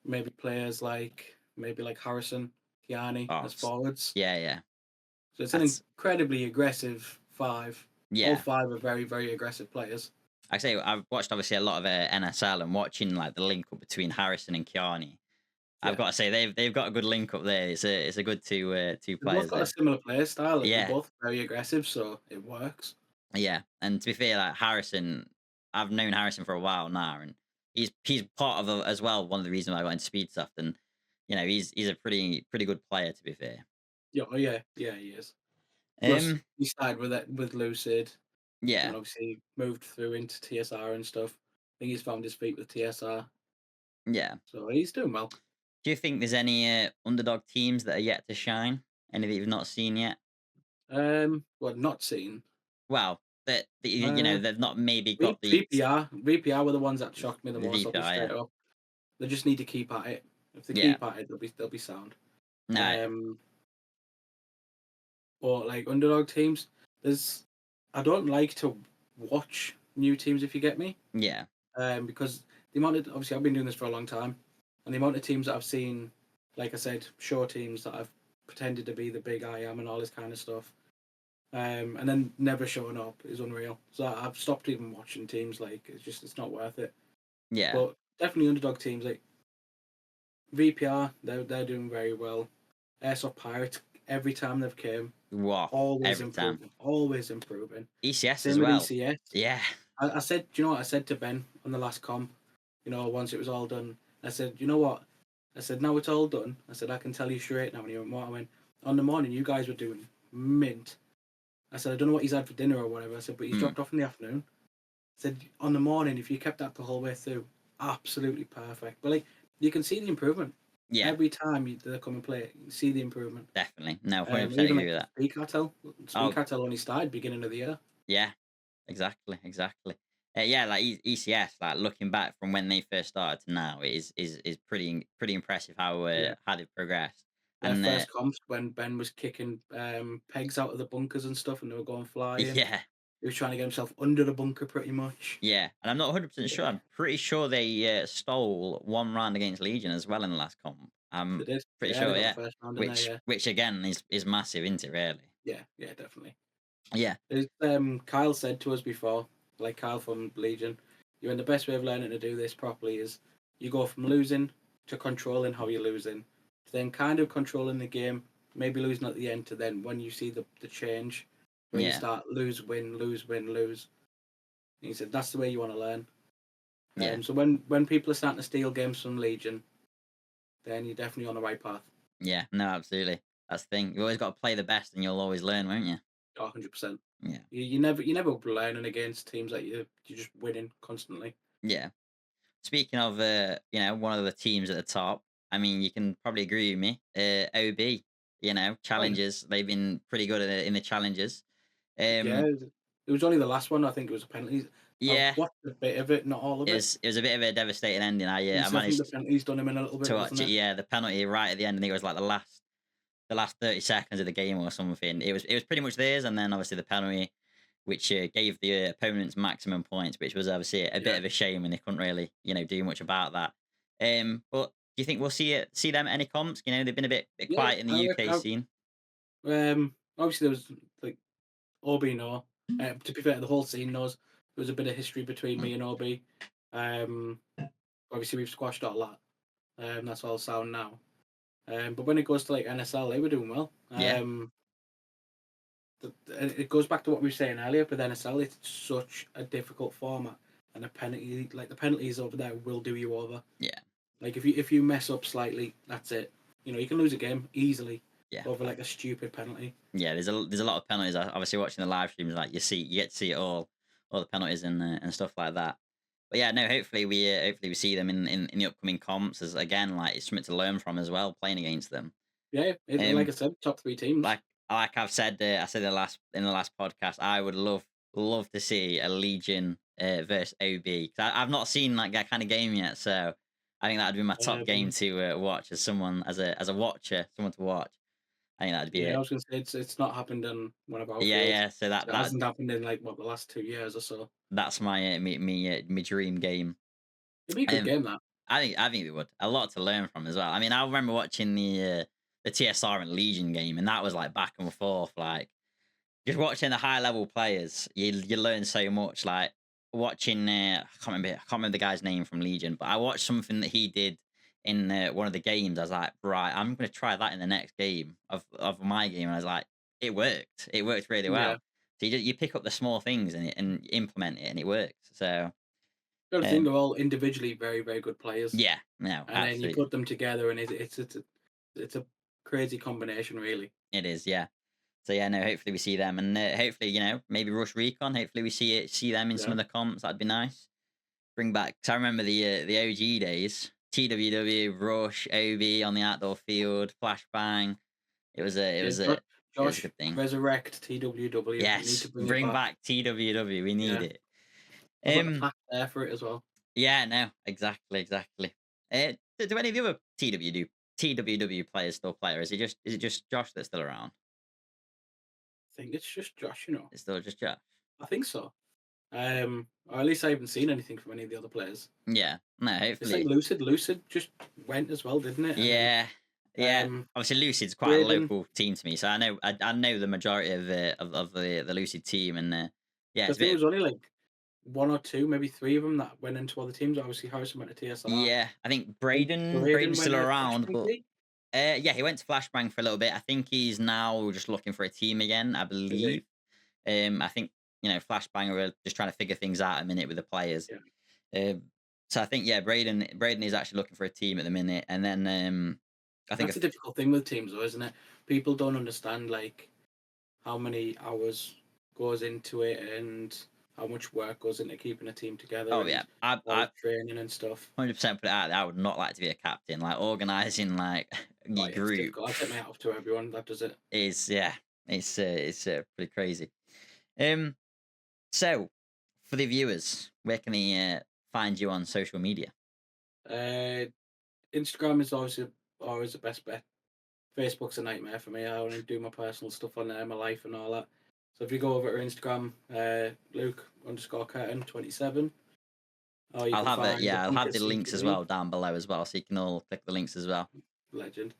Speaker 1: Maybe players like Harrison, Kiani
Speaker 2: Oh,
Speaker 1: as forwards.
Speaker 2: yeah, yeah.
Speaker 1: So it's an
Speaker 2: That's
Speaker 1: incredibly aggressive five. All
Speaker 2: yeah.
Speaker 1: 5 are very, very aggressive players.
Speaker 2: Like I say, I've watched obviously a lot of NSL and watching like the link up between Harrison and Kiani. I've
Speaker 1: Yeah.
Speaker 2: got to say they've got a good link up there. It's a good two
Speaker 1: They've both
Speaker 2: players
Speaker 1: got a
Speaker 2: there.
Speaker 1: similar play style. Like, they're
Speaker 2: Yeah,
Speaker 1: both very aggressive, so it works.
Speaker 2: yeah. And to be fair, like Harrison, I've known Harrison for a while now, and he's part of as well one of the reasons why I got into Speedsoft, and he's a pretty good player to be fair.
Speaker 1: Yeah, oh yeah, he is. Plus,
Speaker 2: Um,
Speaker 1: he started with Lucid,
Speaker 2: yeah,
Speaker 1: and obviously moved through into TSR and stuff. I think he's found his feet with TSR,
Speaker 2: yeah.
Speaker 1: so he's doing well.
Speaker 2: Do you think there's any underdog teams that are yet to shine? Any that you've not seen yet?
Speaker 1: Well, not seen.
Speaker 2: Well, that
Speaker 1: Uh,
Speaker 2: they've not maybe got
Speaker 1: VPR were the ones that shocked me the
Speaker 2: the
Speaker 1: most. I'll be
Speaker 2: VPI. Yeah,
Speaker 1: straight up. They just need to keep at it. If they
Speaker 2: yeah.
Speaker 1: keep at it, they'll be sound.
Speaker 2: No,
Speaker 1: Um, but like underdog teams, I don't like to watch new teams if you get me.
Speaker 2: yeah,
Speaker 1: Because the amount of obviously I've been doing this for a long time, and the amount of teams that I've seen, like I said, show teams that I've pretended to be the big I am and all this kind of stuff, and then never showing up is unreal. So I've stopped even watching teams. Like it's not worth it.
Speaker 2: yeah.
Speaker 1: But definitely underdog teams like VPR, they're doing very well. Airsoft Pirates, every time they've came,
Speaker 2: Wow,
Speaker 1: always
Speaker 2: every time.
Speaker 1: improving, always improving.
Speaker 2: ECS as
Speaker 1: Same with
Speaker 2: well.
Speaker 1: ECS.
Speaker 2: Yeah,
Speaker 1: I said, do you know what I said to Ben on the last comp? Once it was all done, I said, you know what? I said, now it's all done. I said, I can tell you straight now. And he went, what? I went, on the morning, you guys were doing mint. I said, I don't know what he's had for dinner or whatever. I said, but he's
Speaker 2: mm,
Speaker 1: dropped off in the afternoon. I said, on the morning, if you kept that the whole way through, absolutely perfect. But like, you can see the improvement.
Speaker 2: yeah,
Speaker 1: Every time they come and play, you see the improvement.
Speaker 2: definitely. No, 100%
Speaker 1: Even
Speaker 2: agree
Speaker 1: like
Speaker 2: with that.
Speaker 1: Speed Cartel. Speed
Speaker 2: Oh,
Speaker 1: Cartel only started beginning of the year.
Speaker 2: yeah, exactly. Yeah, like ECS, like looking back from when they first started to now, it is pretty impressive
Speaker 1: Yeah.
Speaker 2: how they've progressed.
Speaker 1: Their
Speaker 2: And
Speaker 1: first comps when Ben was kicking pegs out of the bunkers and stuff, and they were going flying.
Speaker 2: yeah,
Speaker 1: He was trying to get himself under the bunker pretty much.
Speaker 2: yeah, and I'm not 100% sure.
Speaker 1: Yeah.
Speaker 2: I'm pretty sure they stole one round against Legion as well in the last comp. I'm
Speaker 1: They did.
Speaker 2: pretty
Speaker 1: Yeah, they
Speaker 2: sure,
Speaker 1: got the
Speaker 2: yeah.
Speaker 1: first round in there.
Speaker 2: Which
Speaker 1: Yeah,
Speaker 2: which again is massive, isn't it? Really.
Speaker 1: yeah, yeah, definitely.
Speaker 2: Yeah,
Speaker 1: Kyle said to us before, like Kyle from Legion, you know, the best way of learning to do this properly is you go from losing to controlling how you're losing, to then kind of controlling the game, maybe losing at the end, to then when you see the change, where you
Speaker 2: yeah,
Speaker 1: start lose, win, lose, win, lose. And he said that's the way you want to learn.
Speaker 2: yeah,
Speaker 1: So when people are starting to steal games from Legion, then you're definitely on the right path.
Speaker 2: yeah. No, absolutely. That's the thing. You always got to play the best, and you'll always learn, won't you?
Speaker 1: Oh, 100%.
Speaker 2: Yeah,
Speaker 1: You never learning against teams that you're just winning constantly.
Speaker 2: yeah. Speaking of, one of the teams at the top, I mean, you can probably agree with me. OB,
Speaker 1: Oh yeah.
Speaker 2: challenges. They've been pretty good in the challenges.
Speaker 1: Yeah,
Speaker 2: Um,
Speaker 1: it was only the last one. I think it was a penalty. I've
Speaker 2: yeah,
Speaker 1: watched a bit of it, not all of it.
Speaker 2: it was a bit of a devastating ending. I
Speaker 1: I think the
Speaker 2: managed
Speaker 1: penalty's done him in a little bit,
Speaker 2: to watch
Speaker 1: wasn't
Speaker 2: it.
Speaker 1: it?
Speaker 2: Yeah, the penalty right at the end. I think it was like the last 30 seconds of the game or something. It was pretty much theirs, and then obviously the penalty, which gave the opponents maximum points, which was obviously a bit
Speaker 1: Yeah.
Speaker 2: of a shame, and they couldn't really do much about that. But do you think we'll see them at any comps? They've been a bit
Speaker 1: Yeah,
Speaker 2: quiet in the
Speaker 1: I
Speaker 2: UK
Speaker 1: reckon.
Speaker 2: scene.
Speaker 1: Obviously, there was like Obi know. To be fair, the whole scene knows. There was a bit of history between
Speaker 2: Mm.
Speaker 1: me and Obi. Um, Obviously, we've squashed all that. That's all sound now. But when it goes to like NSL, they were doing well.
Speaker 2: Yeah,
Speaker 1: It goes back to what we were saying earlier. But NSL, it's such a difficult format, and the penalties over there will do you over.
Speaker 2: yeah,
Speaker 1: Like if you mess up slightly, that's it. You can lose a game easily
Speaker 2: yeah.
Speaker 1: over like a stupid penalty.
Speaker 2: Yeah, there's a lot of penalties. Obviously, watching the live streams, like you get to see it all the penalties and stuff like that. But yeah, no. Hopefully we see them in the upcoming comps as again like it's something to learn from as well playing against them.
Speaker 1: Yeah, like
Speaker 2: Um,
Speaker 1: I said, top three teams.
Speaker 2: like I've said, I said in the last podcast, I would love to see a Legion versus OB. 'Cause I've not seen like that kind of game yet, so I think that'd be my top game
Speaker 1: Um,
Speaker 2: to watch as someone as a watcher, someone to watch. I think that'd be
Speaker 1: yeah, I
Speaker 2: it.
Speaker 1: was gonna say it's not happened on one of our
Speaker 2: Yeah,
Speaker 1: fields.
Speaker 2: yeah. So
Speaker 1: So it hasn't happened in like what the last 2 years or so.
Speaker 2: that's my dream game.
Speaker 1: It'd be a good
Speaker 2: Um,
Speaker 1: game that.
Speaker 2: I think we would a lot to learn from as well. I mean, I remember watching the TSR and Legion game, and that was like back and forth, like just watching the high level players. You learn so much. Like watching, I can't remember the guy's name from Legion, but I watched something that he did in one of the games. I was like, right, I'm gonna try that in the next game of my game, and I was like, it worked. It worked really
Speaker 1: Yeah,
Speaker 2: well. So you pick up the small things and implement it, and it works. So
Speaker 1: got to think
Speaker 2: um,
Speaker 1: they're all individually very very good players,
Speaker 2: yeah, no,
Speaker 1: and then you
Speaker 2: absolutely.
Speaker 1: put them together, and it's a crazy combination, really.
Speaker 2: It is, yeah. So yeah, no. Hopefully we see them, and hopefully maybe Rush Recon. Hopefully we see them in some
Speaker 1: Yeah,
Speaker 2: of the comps. That'd be nice. Bring back. Cause I remember the OG days. TWW, Rush, OB on the outdoor field, Flashbang. It was a it
Speaker 1: yeah.
Speaker 2: was a it was a
Speaker 1: Josh,
Speaker 2: good thing.
Speaker 1: resurrect TWW. You need to
Speaker 2: Yes,
Speaker 1: bring it
Speaker 2: bring
Speaker 1: back.
Speaker 2: back TWW. We need
Speaker 1: Yeah,
Speaker 2: it.
Speaker 1: I've got the
Speaker 2: Um,
Speaker 1: plaque there for it as well.
Speaker 2: yeah, no, exactly. Do any of the other TWW players still play, or is it just Josh that's still around?
Speaker 1: I think it's just Josh.
Speaker 2: It's still just Josh.
Speaker 1: I think so. Or at least I haven't seen anything from any of the other players.
Speaker 2: Yeah, no,
Speaker 1: It's like
Speaker 2: hopefully.
Speaker 1: Lucid. Lucid just went as well, didn't it? And then
Speaker 2: Yeah, yeah.
Speaker 1: um,
Speaker 2: Obviously, Lucid's quite a
Speaker 1: Braden.
Speaker 2: local team to me, so I know the majority of the Lucid team, and yeah,
Speaker 1: I
Speaker 2: it's a
Speaker 1: think it
Speaker 2: bit.
Speaker 1: was only like one or two, maybe three of them that went into other teams. Obviously, Harrison went to TSR.
Speaker 2: Yeah, I think
Speaker 1: I think Braden
Speaker 2: Braden's
Speaker 1: went
Speaker 2: still
Speaker 1: to
Speaker 2: around,
Speaker 1: Flashbang.
Speaker 2: but yeah, he went to Flashbang for a little bit. I think he's now just looking for a team again. I
Speaker 1: Is he?
Speaker 2: believe. I think Flashbang are just trying to figure things out at the minute with the players.
Speaker 1: Yeah,
Speaker 2: Um, so I think yeah, Braden is actually looking for a team at the minute, and then I think
Speaker 1: that's a difficult thing with teams, though, isn't it? People don't understand like how many hours goes into it and how much work goes into keeping a team together
Speaker 2: oh yeah,
Speaker 1: and all the training and stuff.
Speaker 2: 100% put it out there. I would not like to be a captain. Like organizing like
Speaker 1: Oh
Speaker 2: your
Speaker 1: yeah, it's
Speaker 2: group
Speaker 1: difficult. I take my hat off to everyone that does it.
Speaker 2: is yeah, it's pretty crazy. Um, so for the viewers, where can they find you on social media?
Speaker 1: Uh, Instagram is obviously always the best bet. Facebook's a nightmare for me. I only do my personal stuff on there, my life and all that. So if you go over to Instagram, Luke_Kirton 27, or you
Speaker 2: I'll
Speaker 1: can
Speaker 2: have it.
Speaker 1: find the
Speaker 2: Yeah, I'll
Speaker 1: Bunker
Speaker 2: have the links as
Speaker 1: CTV.
Speaker 2: well down below as well, so you can all click the links as well.
Speaker 1: legend.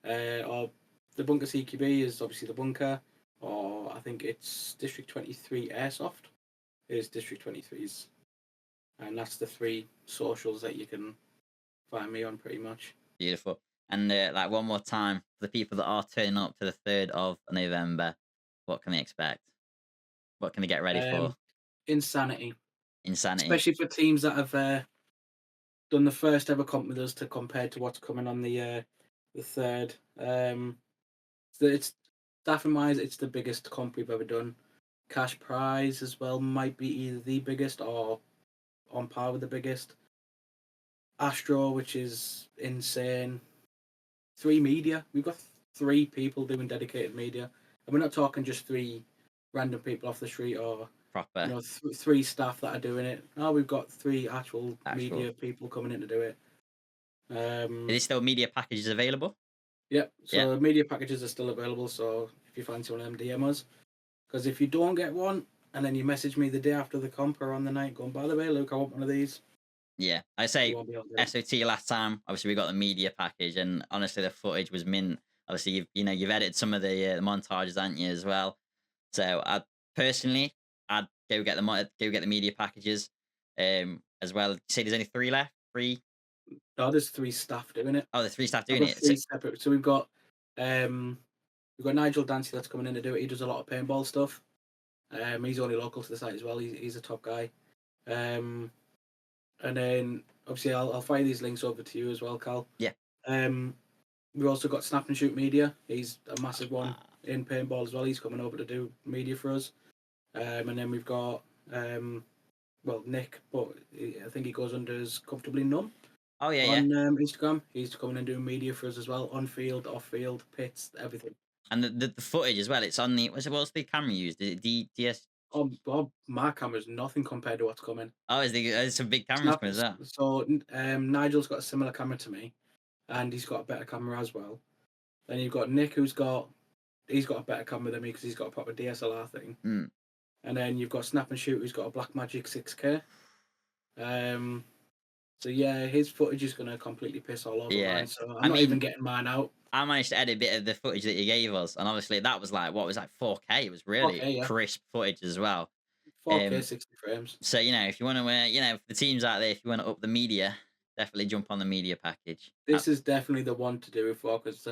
Speaker 1: Or the Bunker CQB is obviously the Bunker, or I think it's District 23 Airsoft is District 23's, and that's the three socials that you can find me on pretty much.
Speaker 2: Beautiful. And like one more time for the people that are turning up to the 3rd of November, what can they expect? What can they get ready for?
Speaker 1: Um, Insanity,
Speaker 2: Insanity.
Speaker 1: especially for teams that have done the first ever comp with us to compare to what's coming on the third. So it's staffing wise, it's the biggest comp we've ever done. Cash prize as well might be either the biggest or on par with the biggest. Astro, which is insane. Three media. We've got three people doing dedicated media, and we're not talking just three random people off the street or
Speaker 2: Proper.
Speaker 1: three staff that are doing it. No, we've got three actual
Speaker 2: Actual.
Speaker 1: media people coming in to do it.
Speaker 2: Is there still media packages available?
Speaker 1: Yeah,
Speaker 2: Yeah.
Speaker 1: so media packages are still available. So if you fancy one of them, DM us. Because if you don't get one, and then you message me the day after the comp or on the night, going, by the way, Luke, I want one of these.
Speaker 2: Yeah. I
Speaker 1: You
Speaker 2: say
Speaker 1: won't be able to get it.
Speaker 2: SOT last time. Obviously, we got the media package, and honestly, the footage was mint. Obviously, you've edited some of the montages, haven't you, as well? So, I personally, I'd go get the media packages, as well. You say there's only three left. Three.
Speaker 1: No, there's three staff doing it.
Speaker 2: Oh, the three staff
Speaker 1: I've
Speaker 2: doing
Speaker 1: got
Speaker 2: it. So,
Speaker 1: three separate. So um we've got Nigel Dancy that's coming in to do it. He does a lot of paintball stuff. He's only local to the site as well. He's a top guy. Um, and then obviously I'll fire these links over to you as well, Cal.
Speaker 2: yeah.
Speaker 1: Um, we've also got Snap and Shoot Media. He's a massive one
Speaker 2: Ah,
Speaker 1: in paintball as well. He's coming over to do media for us. And then we've got Nick, but I think he goes under as Comfortably Numb
Speaker 2: oh yeah, yeah.
Speaker 1: on Instagram. He's coming and doing media for us as well, on field, off field, pits, everything.
Speaker 2: And the footage as well. It's on the what's the camera used? Is it DS?
Speaker 1: My camera's nothing compared to what's coming.
Speaker 2: Oh, there's some big cameras
Speaker 1: Snap.
Speaker 2: coming as well.
Speaker 1: So Nigel's got a similar camera to me, and he's got a better camera as well. Then you've got Nick, he's got a better camera than me because he's got a proper DSLR thing.
Speaker 2: Mm.
Speaker 1: And then you've got Snap and Shoot, who's got a Blackmagic 6K. Um, so yeah, his footage is gonna completely piss all over
Speaker 2: Yeah.
Speaker 1: mine. So
Speaker 2: I
Speaker 1: I'm not even
Speaker 2: mean,
Speaker 1: getting mine out.
Speaker 2: I managed to edit a bit of the footage that you gave us, and obviously that was like what was like 4K. It was really
Speaker 1: 4K, yeah,
Speaker 2: crisp footage as well.
Speaker 1: 4K, 60 frames.
Speaker 2: So if you want to, for the teams out there, if you want to up the media, definitely jump on the media package.
Speaker 1: This is definitely the one to do it for because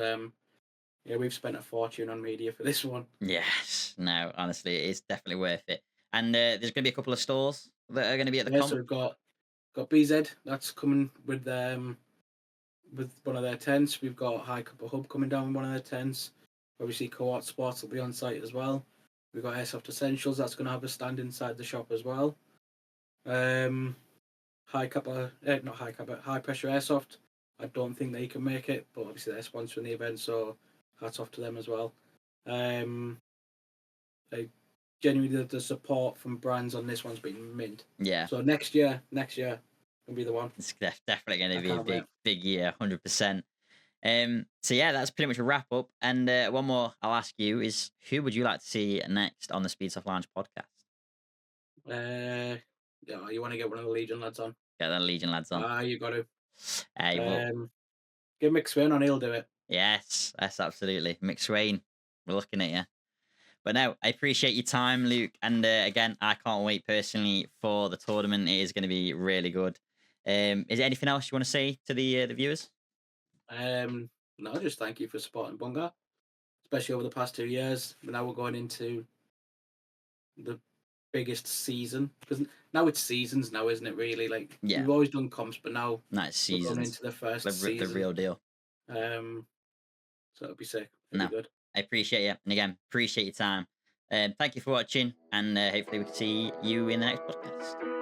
Speaker 1: yeah, we've spent a fortune on media for this one.
Speaker 2: Yes, no, honestly, it's definitely worth it. And there's going to be a couple of stores that are going to be at the
Speaker 1: Yeah, so
Speaker 2: comp.
Speaker 1: we've got BZ that's coming with one of their tents. We've got High Cupper Hub coming down with one of their tents. Obviously, Co-op Sports will be on site as well. We've got Airsoft Essentials that's going to have a stand inside the shop as well. High Cupper, not High Cupper, High Pressure Airsoft. I don't think they can make it, but obviously they're sponsoring the event, so hats off to them as well. They genuinely the support from brands on this one's been mint.
Speaker 2: Yeah,
Speaker 1: So next year will be the one.
Speaker 2: it's definitely going to
Speaker 1: I
Speaker 2: be a
Speaker 1: can't wait.
Speaker 2: big year, 100%. So yeah, that's pretty much a wrap up. And one more I'll ask you is, who would you like to see next on the Speedsoft Lounge podcast?
Speaker 1: Yeah, you want to get one of the Legion lads on?
Speaker 2: Get the Legion lads on.
Speaker 1: You got to.
Speaker 2: Hey, well,
Speaker 1: Get Mick Swain on. He'll do it.
Speaker 2: yes, absolutely. McSwain, we're looking at you. But no, I appreciate your time, Luke. And again, I can't wait personally for the tournament. It is going to be really good. Is there anything else you want to say to the viewers?
Speaker 1: No, just thank you for supporting Bunga, especially over the past 2 years. Now we're going into the biggest season because now it's seasons now, isn't it? Really, like
Speaker 2: Yeah,
Speaker 1: we've always done comps, but now
Speaker 2: nice
Speaker 1: we're going
Speaker 2: seasons.
Speaker 1: into the first
Speaker 2: The
Speaker 1: season.
Speaker 2: real deal.
Speaker 1: So it'll be sick. It'll
Speaker 2: No,
Speaker 1: be good.
Speaker 2: I appreciate you. And again, appreciate your time. Thank you for watching. And hopefully we can see you in the next podcast.